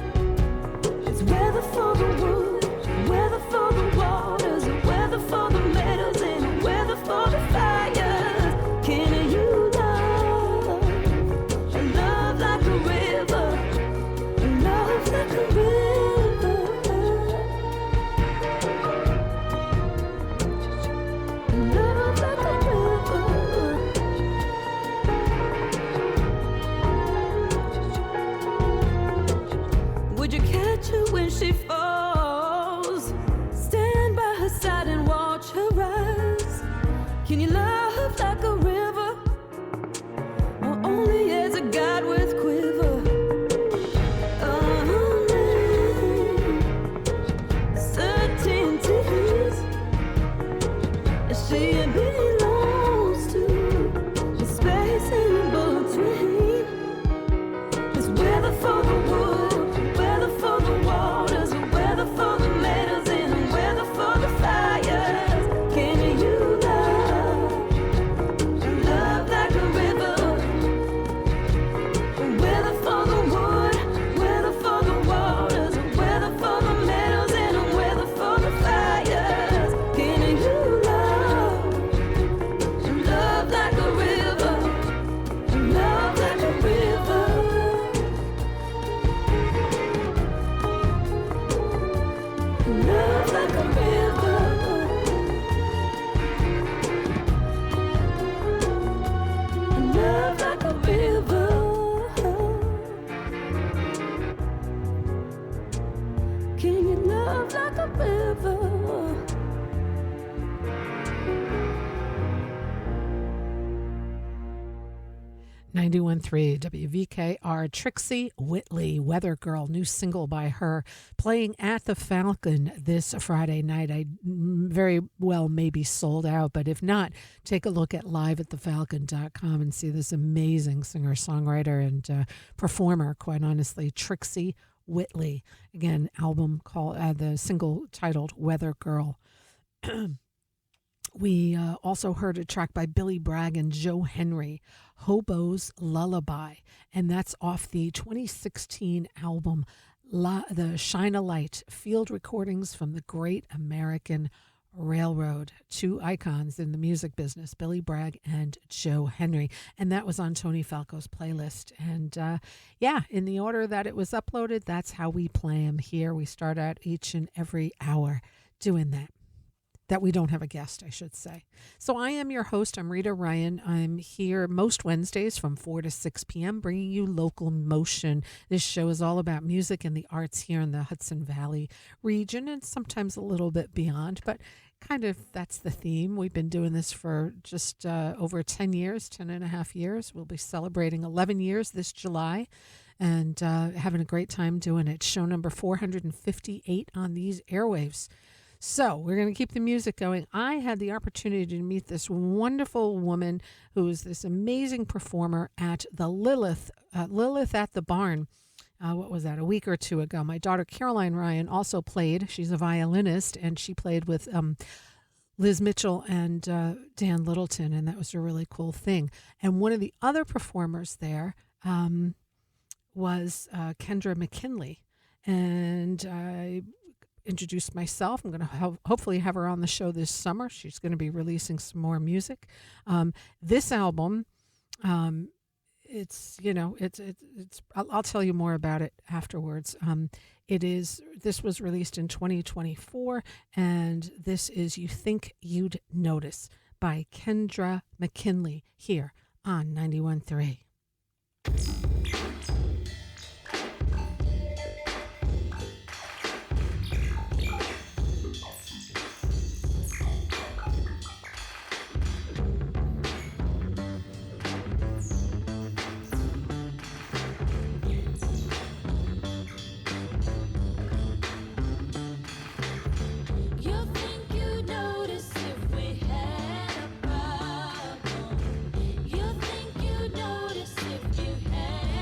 It's weather for the wood, weather for the waters, weather for the metals, and weather for the fires. Can you love? Love like a river, love like a river, love like a river. Would you catch her when she falls? Stand by her side and watch her rise. Can you love like a river, or only as a god with quiver? Unnamed certainties, she belongs to the space in between. It's weather for the wood, weather for the waters, weather for the metals, and weather for the fire. 91.3 WVKR. Trixie Whitley, Weather Girl, new single by her, playing at the Falcon this Friday night. I very well may be sold out, but if not, take a look at liveatthefalcon.com and see this amazing singer-songwriter and performer, quite honestly, Trixie Whitley. Again, album called, the single titled Weather Girl. We also heard a track by Billy Bragg and Joe Henry, Hobo's Lullaby, and that's off the 2016 album, The Shine a Light, Field Recordings from the Great American Railroad. Two icons in the music business, Billy Bragg and Joe Henry, and that was on Tony Falco's playlist. And yeah, in the order that it was uploaded, that's how we play them here. We start out each and every hour doing that we don't have a guest, I should say. So I am your host. I'm Rita Ryan. I'm here most Wednesdays from 4 to 6 p.m. bringing you Local Motion. This show is all about music and the arts here in the Hudson Valley region and sometimes a little bit beyond, but kind of that's the theme. We've been doing this for just over 10 years, 10 and a half years. We'll be celebrating 11 years this July and having a great time doing it. Show number 458 on these airwaves. So we're going to keep the music going. I had the opportunity to meet this wonderful woman who is this amazing performer at the Lilith at the Barn. What was that, a week or two ago? My daughter Caroline Ryan also played. She's a violinist, and she played with Liz Mitchell and Dan Littleton, and that was a really cool thing. And one of the other performers there was Kendra McKinley, and I introduced myself. I'm going to hopefully have her on the show this summer. She's going to be releasing some more music. This album, it's I'll tell you more about it afterwards. This was released in 2024, and this is You Think You'd Notice by Kendra McKinley here on 91.3. You think you'd notice if you had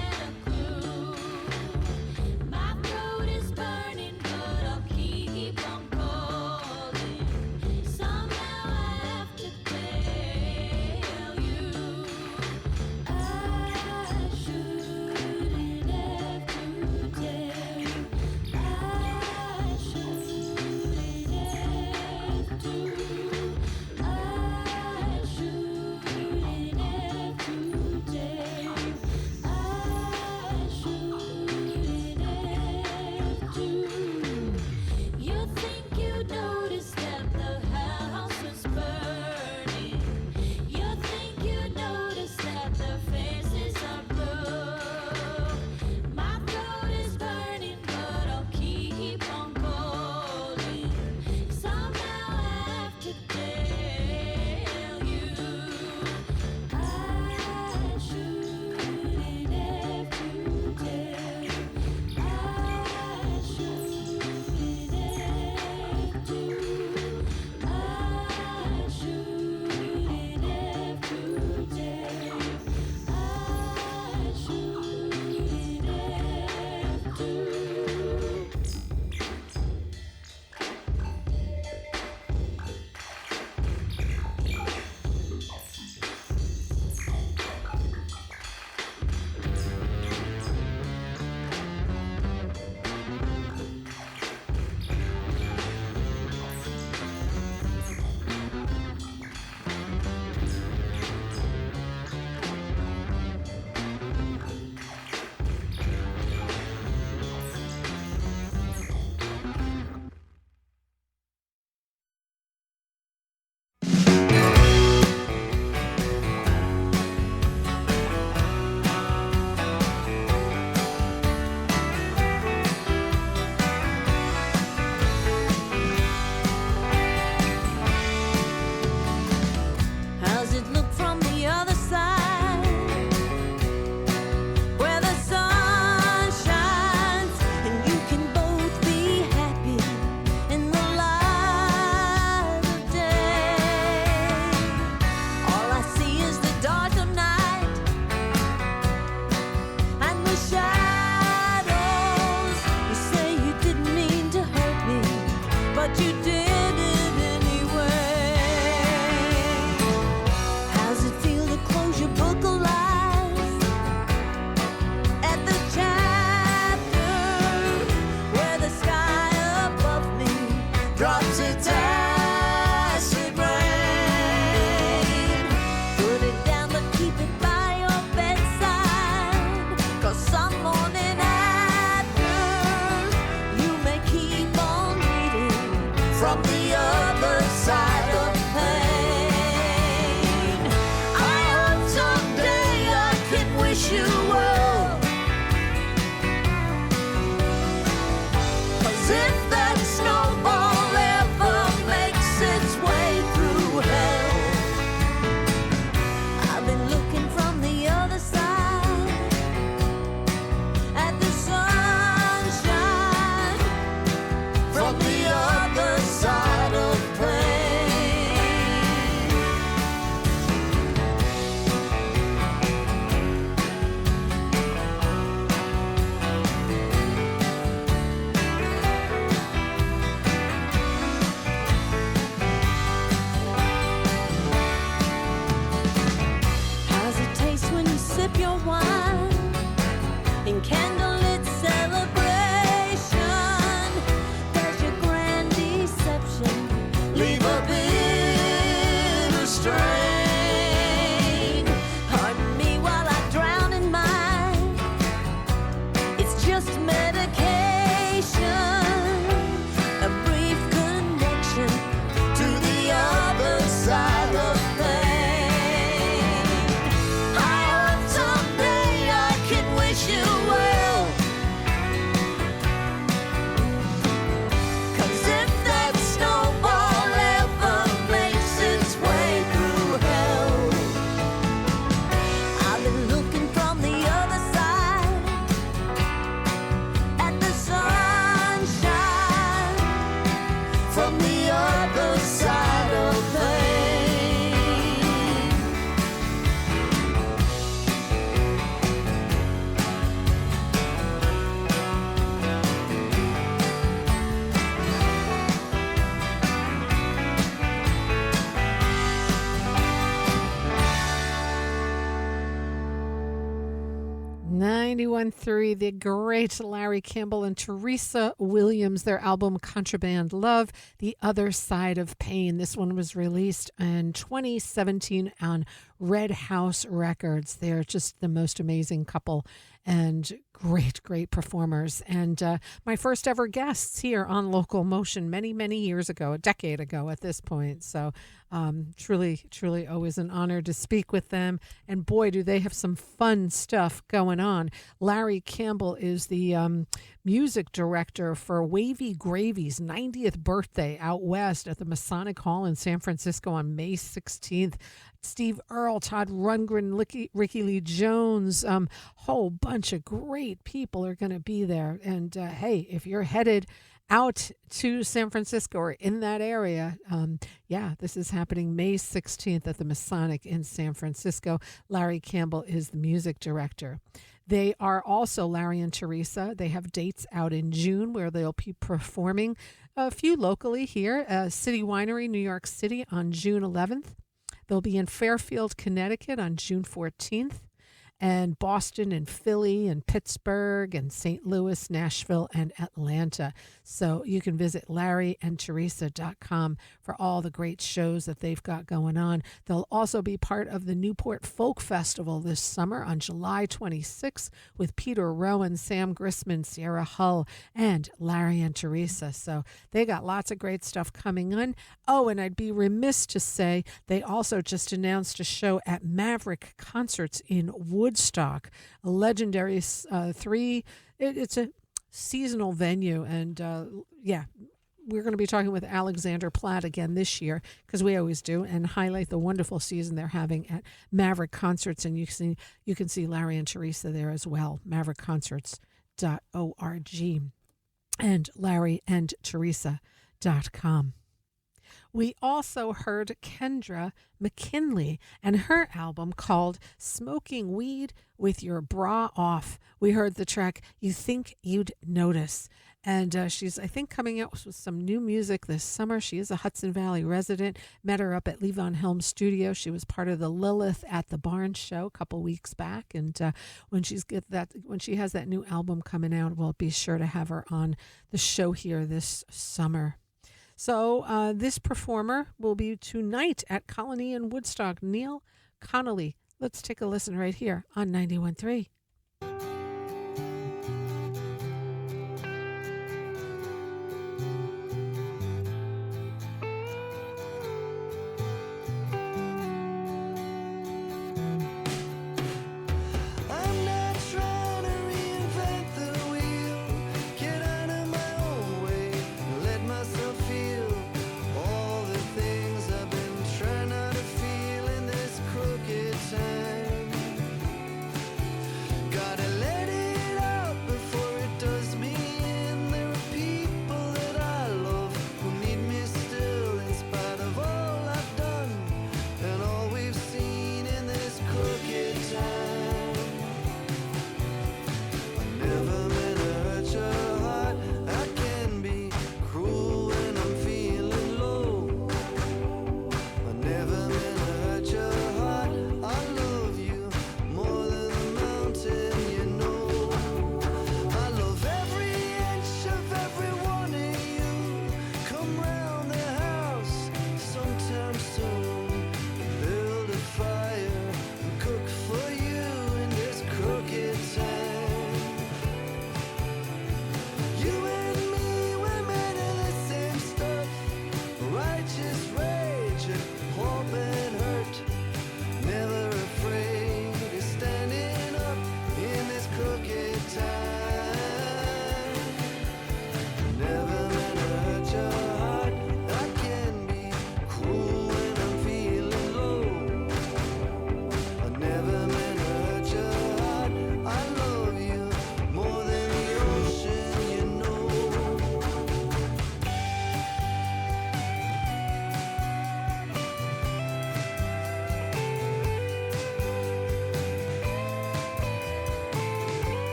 sip your wine in candlelit celebration. There's your grand deception. Leave a bitter strain. Pardon me while I drown in mine. It's just medication. A brief connection to the other side of pain. I hope someday I can wish you well. 'Cause if that snowball ever makes its way through hell, I've been looking from the other side at the sunshine, from the other side of pain. .3, the great Larry Campbell and Teresa Williams, their album Contraband Love, The Other Side of Pain. This one was released in 2017 on Red House Records. They're just the most amazing couple and great performers. And my first ever guests here on Local Motion many years ago, a decade ago at this point. So truly always an honor to speak with them. And boy, do they have some fun stuff going on. Larry Campbell is the music director for Wavy Gravy's 90th birthday out west at the Masonic Hall in San Francisco on May 16th. Steve Earle, Todd Rundgren, Ricky Lee Jones, whole bunch of great people are going to be there. And hey, if you're headed out to San Francisco or in that area, this is happening May 16th at the Masonic in San Francisco. Larry Campbell is the music director. They are also Larry and Teresa. They have dates out in June where they'll be performing a few locally here, City Winery, New York City on June 11th. They'll be in Fairfield, Connecticut on June 14th, and Boston and Philly and Pittsburgh and St. Louis, Nashville, and Atlanta. So you can visit LarryandTeresa.com for all the great shows that they've got going on. They'll also be part of the Newport Folk Festival this summer on July 26th with Peter Rowan, Sam Grissman, Sierra Hull, and Larry and Teresa. So they got lots of great stuff coming on. Oh, and I'd be remiss to say they also just announced a show at Maverick Concerts in Woodstock, a legendary it's a seasonal venue. And we're going to be talking with Alexander Platt again this year, because we always do, and highlight the wonderful season they're having at Maverick Concerts. And you can see Larry and Teresa there as well, maverickconcerts.org and LarryandTeresa.com. We also heard Kendra McKinley and her album called Smoking Weed with Your Bra Off. We heard the track You Think You'd Notice. And she's, I think, coming out with some new music this summer. She is a Hudson Valley resident. Met her up at Levon Helm Studio. She was part of the Lilith at the Barn show a couple weeks back. And when she has that new album coming out, we'll be sure to have her on the show here this summer. So this performer will be tonight at Colony in Woodstock, Neil Connolly. Let's take a listen right here on 91.3. Gotta let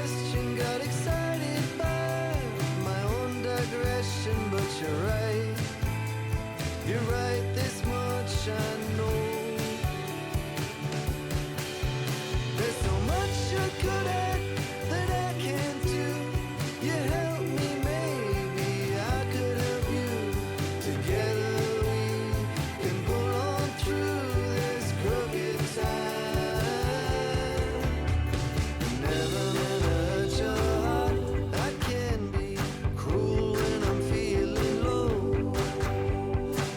question, got excited by my own digression, but you're right. You're right, this much I know. There's so much you're good at that I can't do. You help me, maybe I could help you. Together we can pull on through this crooked time. Never meant to hurt your heart. I can be cruel when I'm feeling low.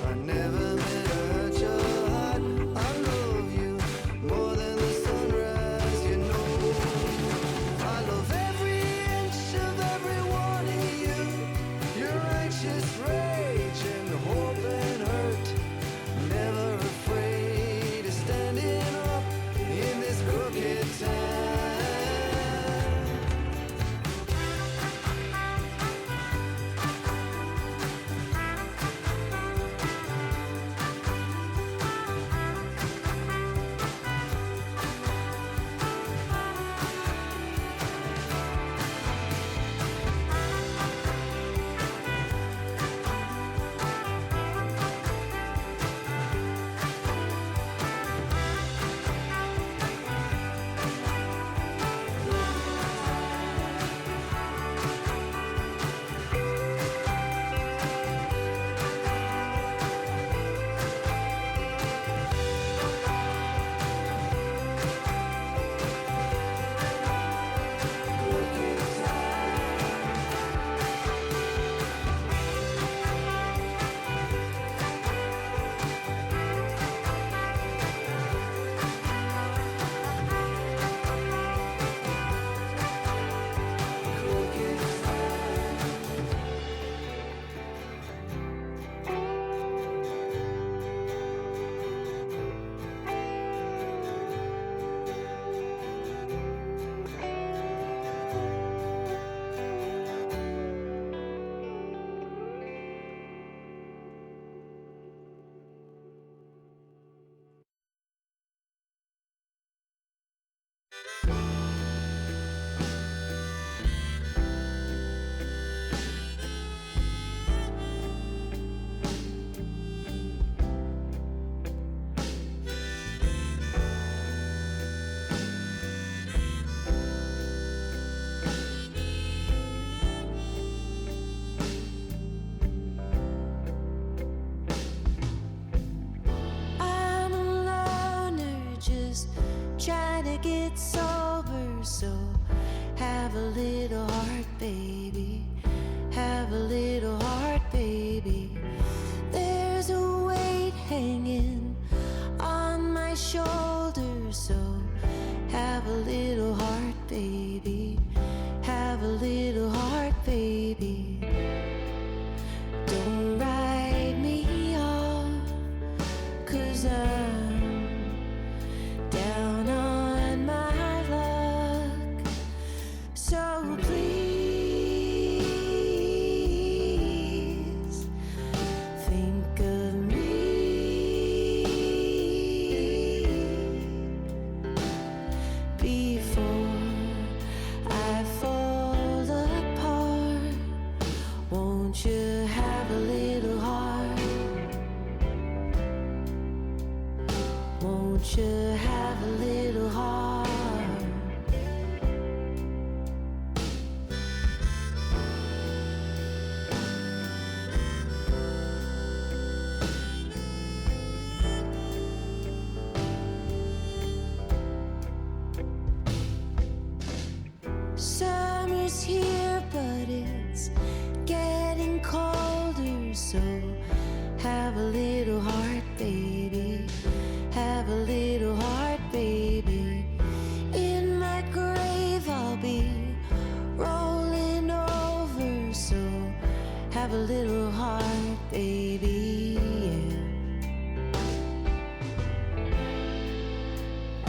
I never meant to hurt your heart. I love you more than the sunrise, you know. I love every inch of every one of you. Your righteous rage and hope and hurt. Never afraid of standing up in this crooked time. I'm a loner, just trying to get sober. So have a little heart, baby. Have a little heart, baby. There's a weight hanging on my shoulders. So have a little heart, baby. Have a little heart, baby. Don't write me off, 'cause I'm down on my luck. So please think of me before I fall apart. Won't you have a little heart? Won't you have a little heart? Summer's here, but it's getting colder. So have a little heart, baby. Have a little heart, baby. In my grave I'll be rolling over. So have a little heart, baby. Yeah.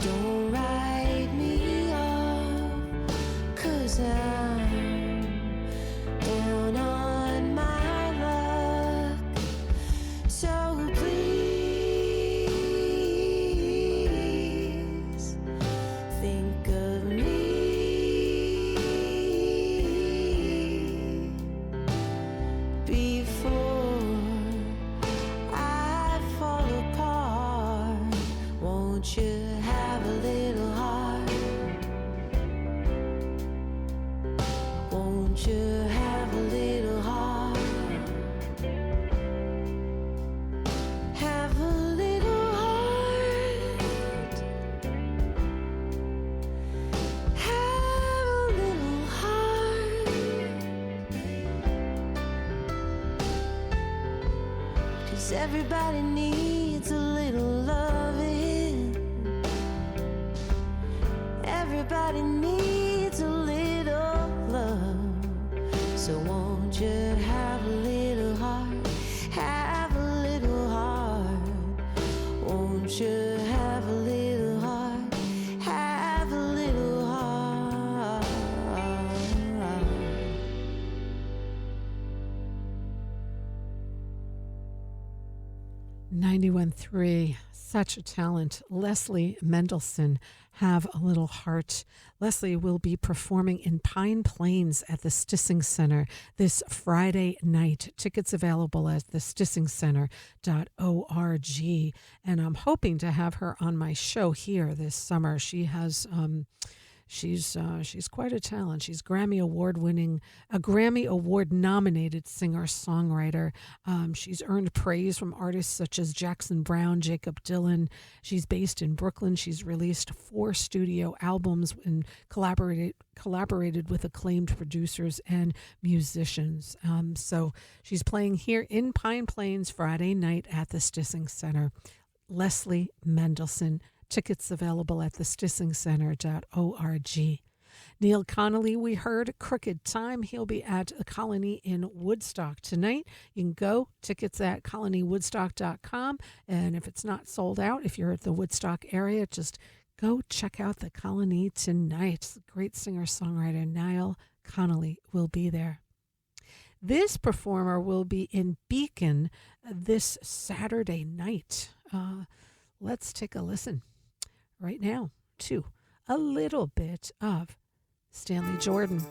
Don't write me off, 'cause I'm down on my luck. So please think of me won't you have a little heart? Have a little heart. Have a little heart. 'Cause everybody needs a little loving. Everybody needs a little love. So won't you have a little heart? Have a little heart. Won't you have a little heart? Have a little heart. 91.3, such a talent. Leslie Mendelson, Have a Little Heart. Leslie will be performing in Pine Plains at the Stissing Center this Friday night. Tickets available at thestissingcenter.org. And I'm hoping to have her on my show here this summer. She has she's quite a talent. She's a Grammy Award nominated singer-songwriter. She's earned praise from artists such as Jackson Browne, Jacob Dylan. She's based in Brooklyn. She's released 4 studio albums and collaborated with acclaimed producers and musicians. So she's playing here in Pine Plains Friday night at the Stissing Center. Leslie Mendelson. Tickets available at thestissingcenter.org. Neil Connolly, we heard Crooked Time. He'll be at the Colony in Woodstock tonight. You can go, tickets at colonywoodstock.com. And if it's not sold out, if you're at the Woodstock area, just go check out the Colony tonight. Great singer-songwriter Niall Connolly will be there. This performer will be in Beacon this Saturday night. Let's take a listen right now to a little bit of Stanley Jordan.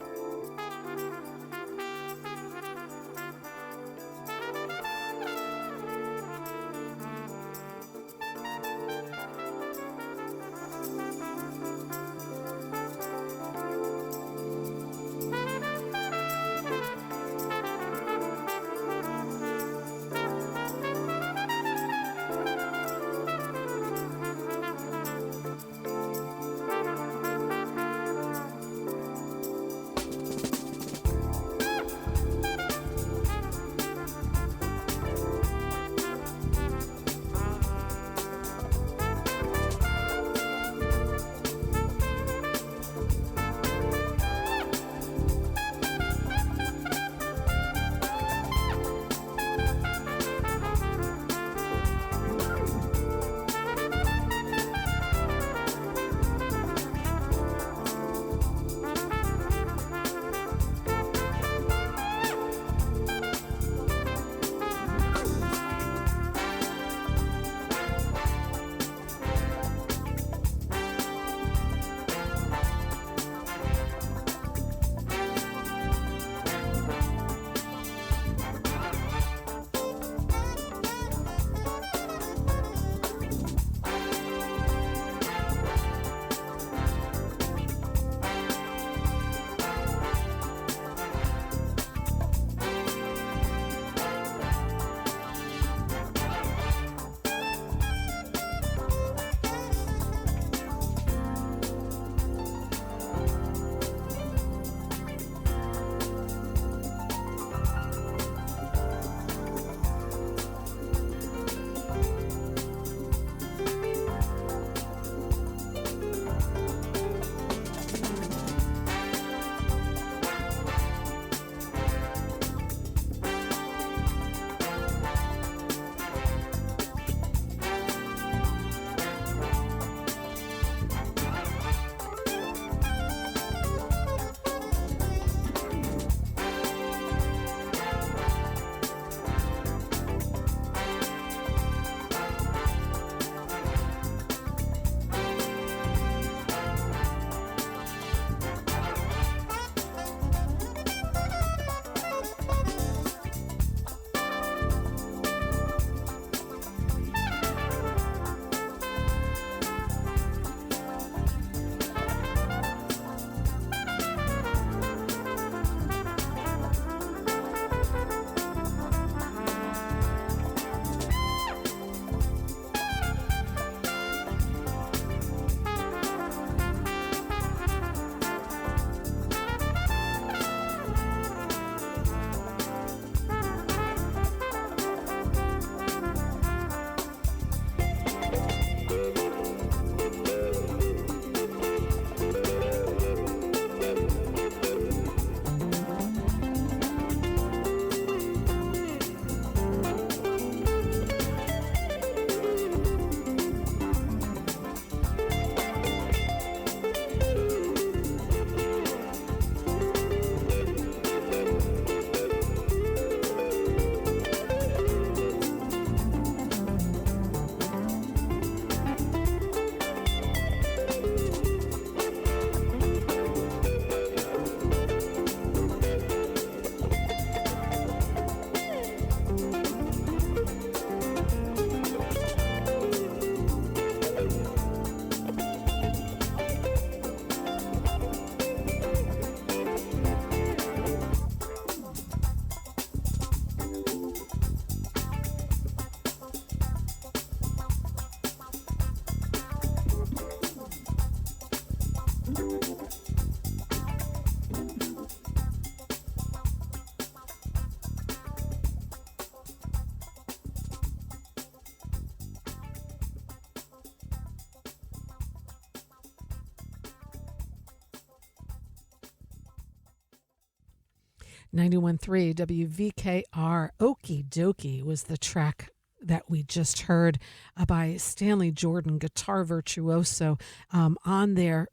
91.3 WVKR. Okie Dokie was the track that we just heard by Stanley Jordan, guitar virtuoso. On there,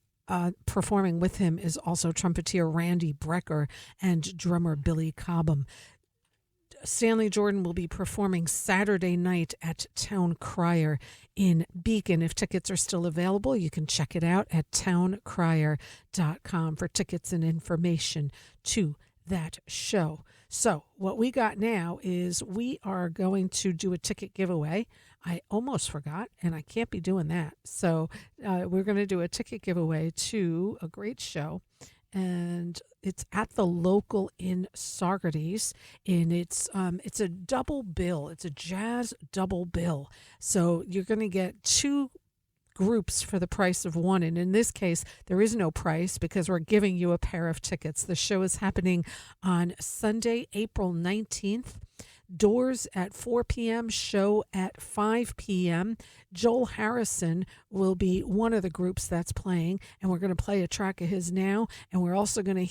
performing with him is also trumpeter Randy Brecker and drummer Billy Cobham. Stanley Jordan will be performing Saturday night at Town Crier in Beacon. If tickets are still available, you can check it out at towncrier.com for tickets and information to that show. So what we got now is we are going to do a ticket giveaway. I almost forgot, and I can't be doing that. So we're going to do a ticket giveaway to a great show, and it's at the local in Saugerties, and it's a double bill. It's a jazz double bill. So you're going to get two groups for the price of one, and in this case there is no price because we're giving you a pair of tickets. The show is happening on Sunday, April 19th. Doors at 4 p.m., show at 5 p.m. Joel Harrison will be one of the groups that's playing, and we're going to play a track of his now, and we're also going to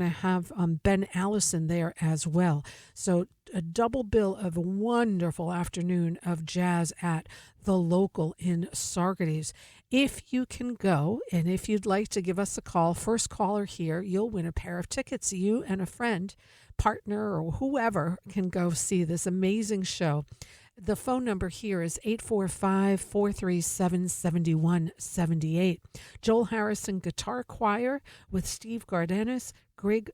have Ben Allison there as well. So a double bill of a wonderful afternoon of jazz at the local in Saugerties. If you can go, and if you'd like to give us a call, first caller here, you'll win a pair of tickets. You and a friend, partner, or whoever can go see this amazing show. The phone number here is 845-437-7178. Joel Harrison Guitar Choir with Steve Gardenis, Greg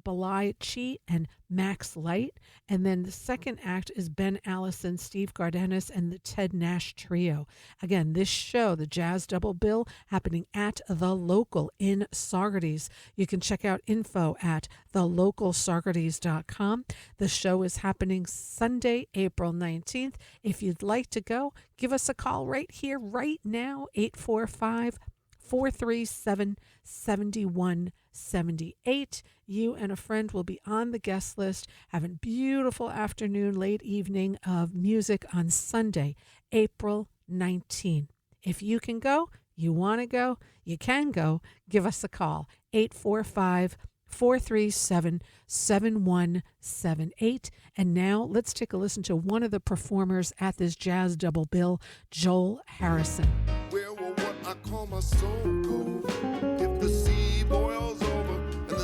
Balai and Max Light. And then the second act is Ben Allison, Steve Gardenis, and the Ted Nash Trio. Again, this show, the Jazz Double Bill, happening at the local in Saugerties. You can check out info at thelocalsaugerties.com. The show is happening Sunday, April 19th. If you'd like to go, give us a call right here, right now, 845-437-7178. You and a friend will be on the guest list, having beautiful afternoon, late evening of music on Sunday, April 19th. If you can go, you want to go, you can go, give us a call, 845-437-7178. And now let's take a listen to one of the performers at this jazz double bill, Joel Harrison. Where will what I call my soul go? If the sea boils over and the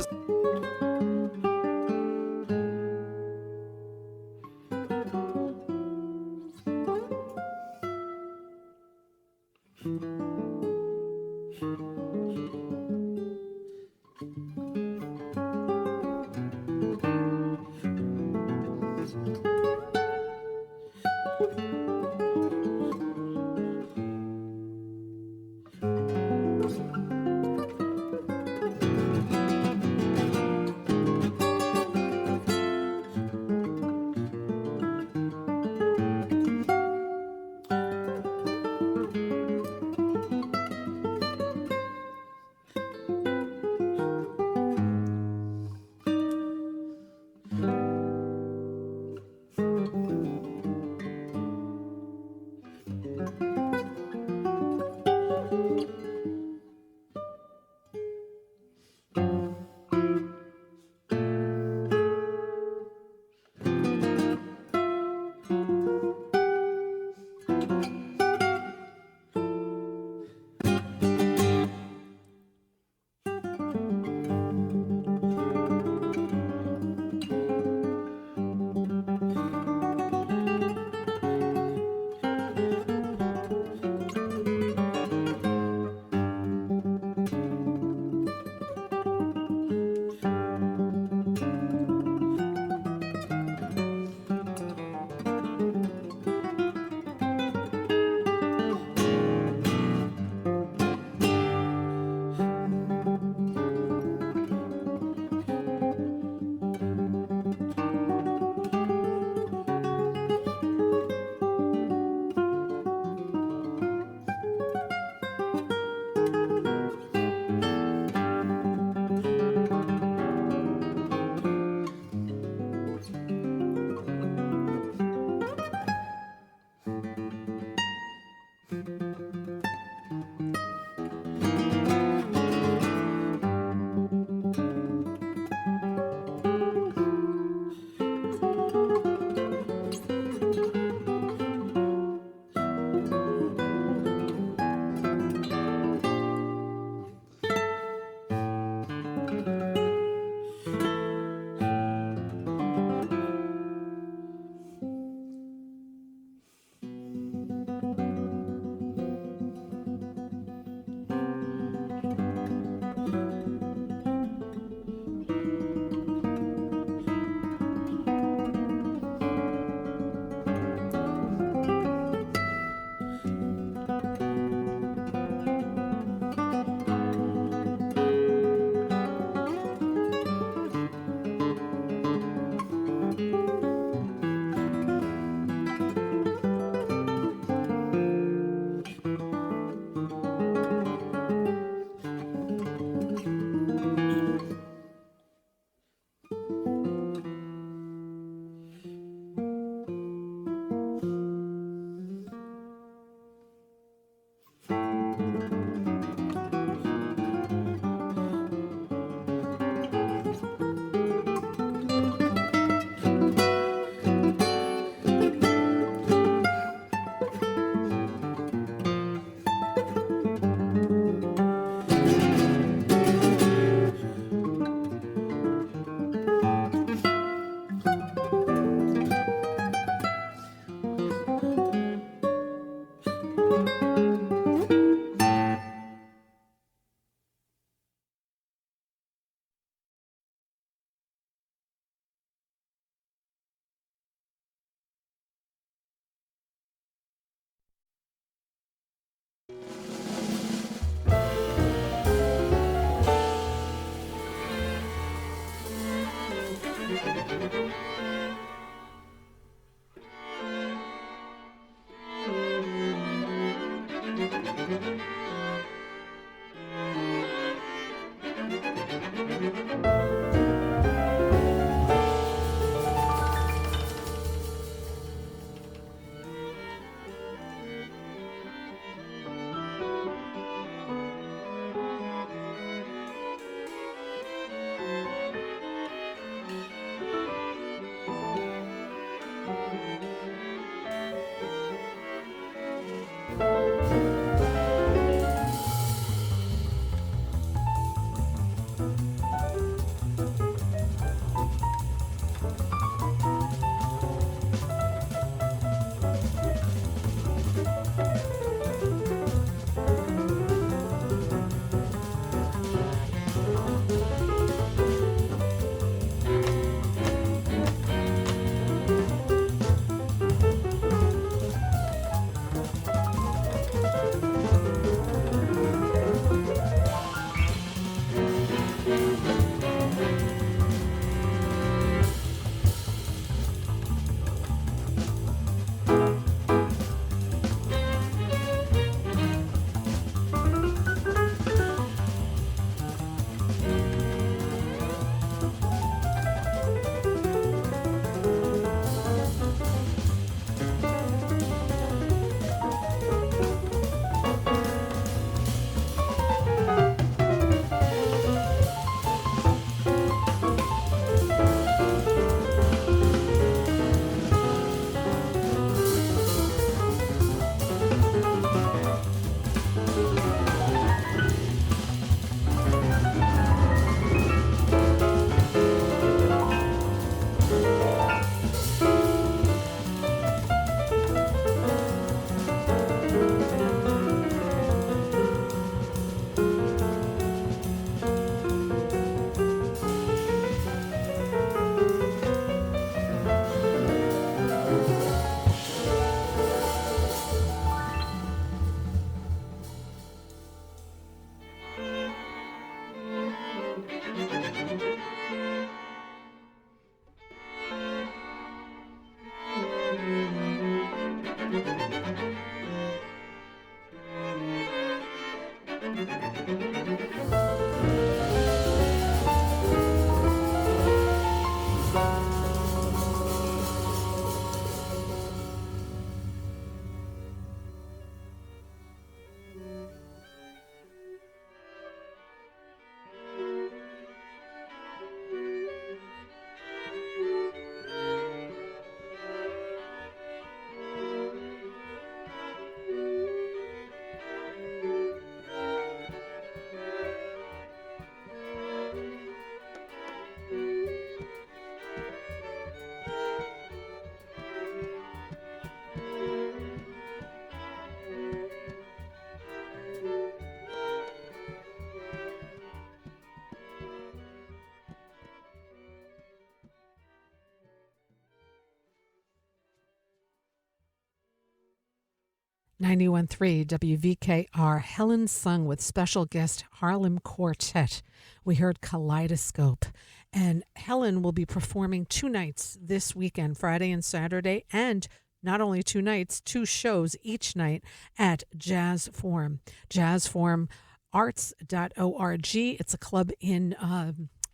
91.3 WVKR, Helen Sung with special guest Harlem Quartet. We heard Kaleidoscope. And Helen will be performing 2 nights this weekend, Friday and Saturday, and not only 2 nights, 2 shows each night at Jazz Forum. JazzForumArts.org. It's a club in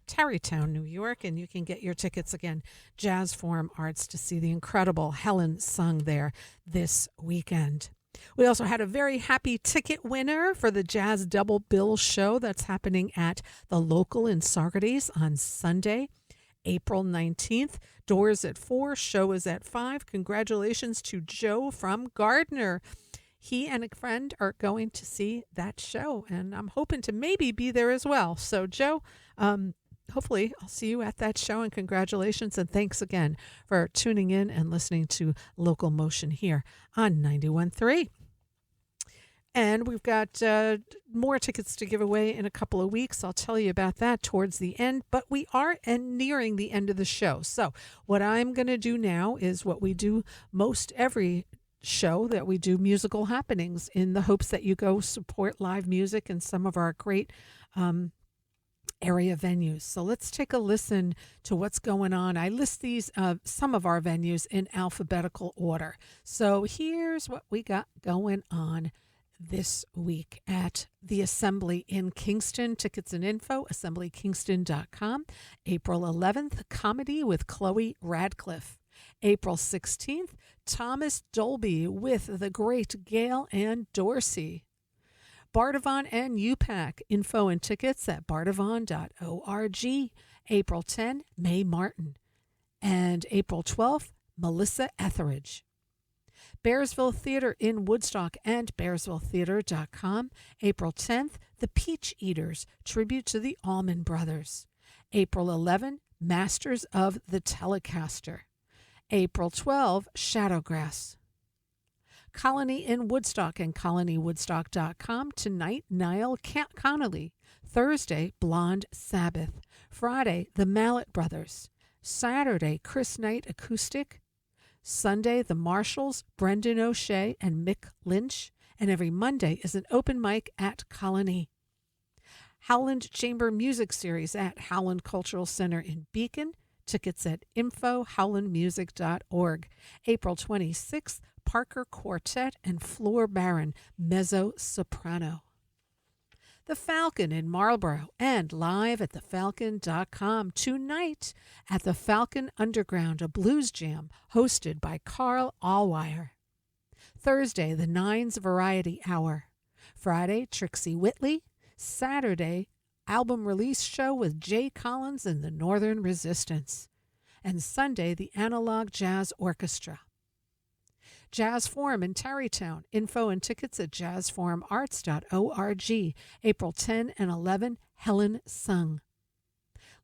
Tarrytown, New York, and you can get your tickets again, Jazz Forum Arts, to see the incredible Helen Sung there this weekend. We also had a very happy ticket winner for the Jazz Double Bill show that's happening at the Local in Saugerties on Sunday, April 19th. Doors at 4, show is at 5. Congratulations to Joe from Gardner. He and a friend are going to see that show, and I'm hoping to maybe be there as well. So, Joe, hopefully I'll see you at that show, and congratulations, and thanks again for tuning in and listening to Local Motion here on 91.3. And we've got more tickets to give away in a couple of weeks. I'll tell you about that towards the end, but we are nearing the end of the show. So what I'm going to do now is what we do most every show, that we do musical happenings in the hopes that you go support live music and some of our great area venues. So let's take a listen to what's going on. I list these some of our venues in alphabetical order. So here's what we got going on this week at the Assembly in Kingston. Tickets and info, assemblykingston.com. April 11th, Comedy with Chloe Radcliffe. April 16th, Thomas Dolby with the great Gail Ann Dorsey. Bardavon and UPAC. Info and tickets at bardavon.org. April 10, Mae Martin. And April 12th, Melissa Etheridge. Bearsville Theater in Woodstock and bearsvilletheater.com. April 10th, The Peach Eaters, tribute to the Allman Brothers. April 11, Masters of the Telecaster. April 12, Shadowgrass. Colony in Woodstock and colonywoodstock.com. Tonight, Niall Connolly. Thursday, Blonde Sabbath. Friday, The Mallet Brothers. Saturday, Chris Knight Acoustic. Sunday, The Marshalls, Brendan O'Shea and Mick Lynch. And every Monday is an open mic at Colony. Howland Chamber Music Series at Howland Cultural Center in Beacon. Tickets at info.howlandmusic.org. April 26th, Parker Quartet and Floor Baron, mezzo-soprano. The Falcon in Marlborough and live at thefalcon.com tonight at the Falcon Underground, a blues jam hosted by Carl Allwire. Thursday, the Nines Variety Hour. Friday, Trixie Whitley. Saturday, album release show with Jay Collins and the Northern Resistance. And Sunday, the Analog Jazz Orchestra. Jazz Forum in Tarrytown. Info and tickets at jazzforumarts.org. April 10 and 11, Helen Sung.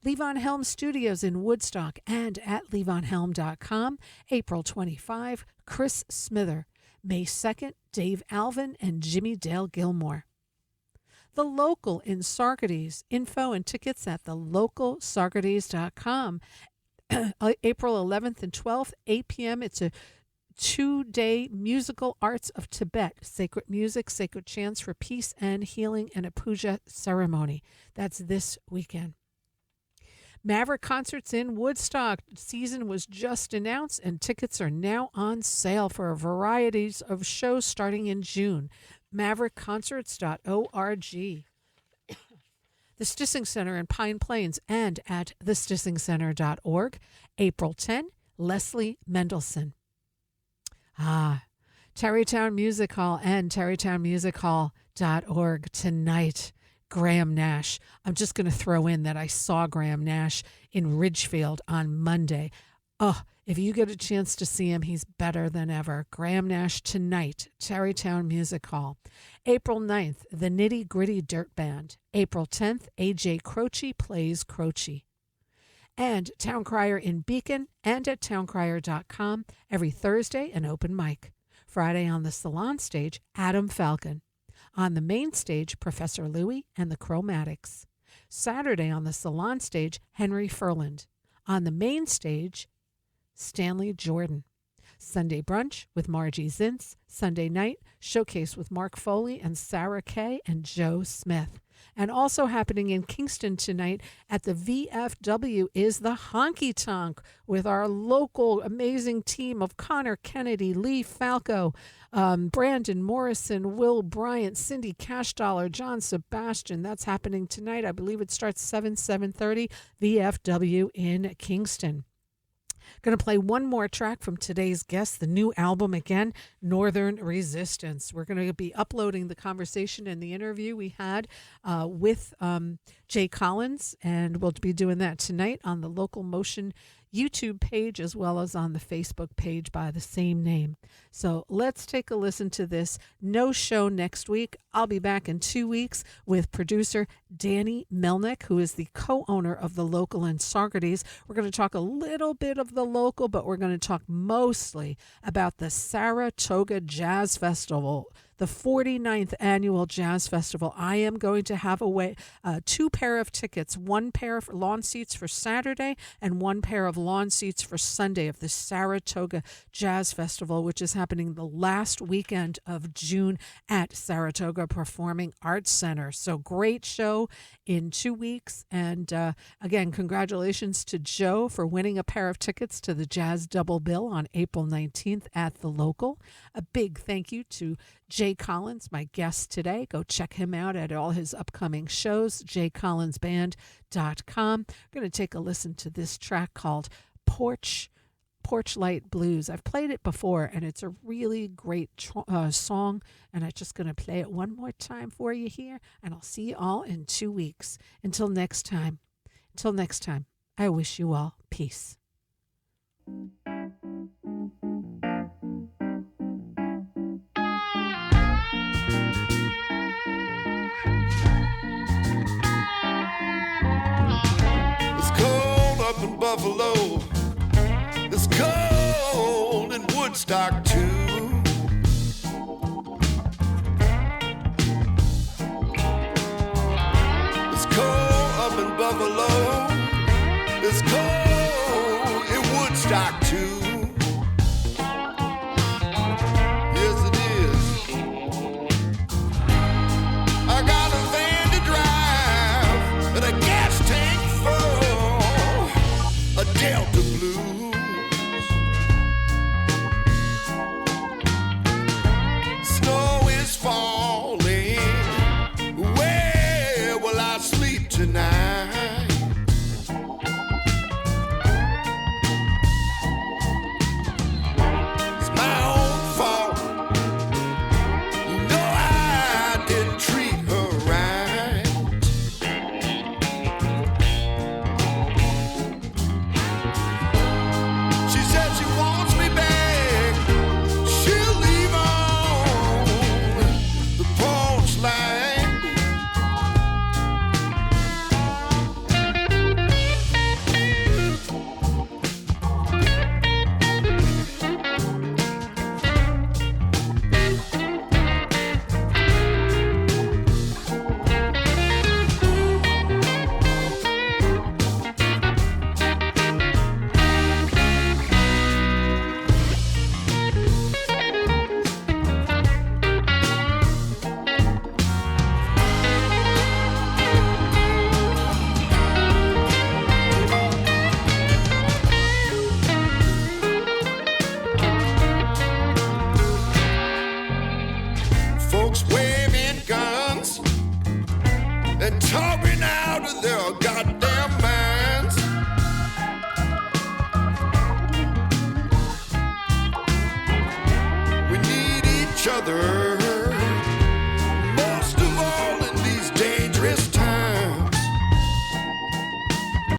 Levon Helm Studios in Woodstock and at levonhelm.com. April 25, Chris Smither. May 2nd, Dave Alvin and Jimmy Dale Gilmore. The Local in Saugerties. Info and tickets at thelocalsaugerties.com. April 11th and 12th, 8 p.m. It's a 2-day musical arts of Tibet, sacred music, sacred chants for peace and healing, and a puja ceremony. That's this weekend. Maverick Concerts in Woodstock. Season was just announced and tickets are now on sale for a variety of shows starting in June. MaverickConcerts.org. The Stissing Center in Pine Plains and at thestissingcenter.org. April 10, Leslie Mendelson. Tarrytown Music Hall and tarrytownmusichall.org tonight. Graham Nash. I'm just going to throw in that I saw Graham Nash in Ridgefield on Monday. Oh, if you get a chance to see him, he's better than ever. Graham Nash tonight, Tarrytown Music Hall. April 9th, the Nitty Gritty Dirt Band. April 10th, A.J. Croce plays Croce. And Town Crier in Beacon and at towncrier.com. Every Thursday, an open mic. Friday on the Salon stage, Adam Falcon. On the main stage, Professor Louie and the Chromatics. Saturday on the Salon stage, Henry Furland. On the main stage, Stanley Jordan. Sunday brunch with Margie Zintz. Sunday night, showcase with Mark Foley and Sarah Kay and Joe Smith. And also happening in Kingston tonight at the VFW is the Honky Tonk with our local amazing team of Connor Kennedy, Lee Falco, Brandon Morrison, Will Bryant, Cindy Cashdollar, John Sebastian. That's happening tonight. I believe it starts 7:30, VFW in Kingston. Going to play one more track from today's guest, the new album again, Northern Resistance. We're going to be uploading the conversation and the interview we had with Jay Collins, and we'll be doing that tonight on the LocalMotion YouTube page as well as on the Facebook page by the same name. So let's take a listen to this. No show next week. I'll be back in 2 weeks with producer Danny Melnick, who is the co-owner of The Local in Saugerties. We're going to talk a little bit of The Local, but we're going to talk mostly about the Saratoga Jazz Festival the 49th Annual Jazz Festival. I am going to have away 2 pair of tickets, 1 pair of lawn seats for Saturday and 1 pair of lawn seats for Sunday of the Saratoga Jazz Festival, which is happening the last weekend of June at Saratoga Performing Arts Center. So great show in 2 weeks. And again, congratulations to Joe for winning a pair of tickets to the Jazz Double Bill on April 19th at the Local. A big thank you to Jay Collins, my guest today. Go check him out at all his upcoming shows, jcollinsband.com. We're going to take a listen to this track called Porch Light Blues. I've played it before, and it's a really great song, and I'm just going to play it one more time for you here, and I'll see you all in 2 weeks. Until next time, I wish you all peace. It's cold up in Buffalo. It's cold in Woodstock too. It's cold up in Buffalo. It's cold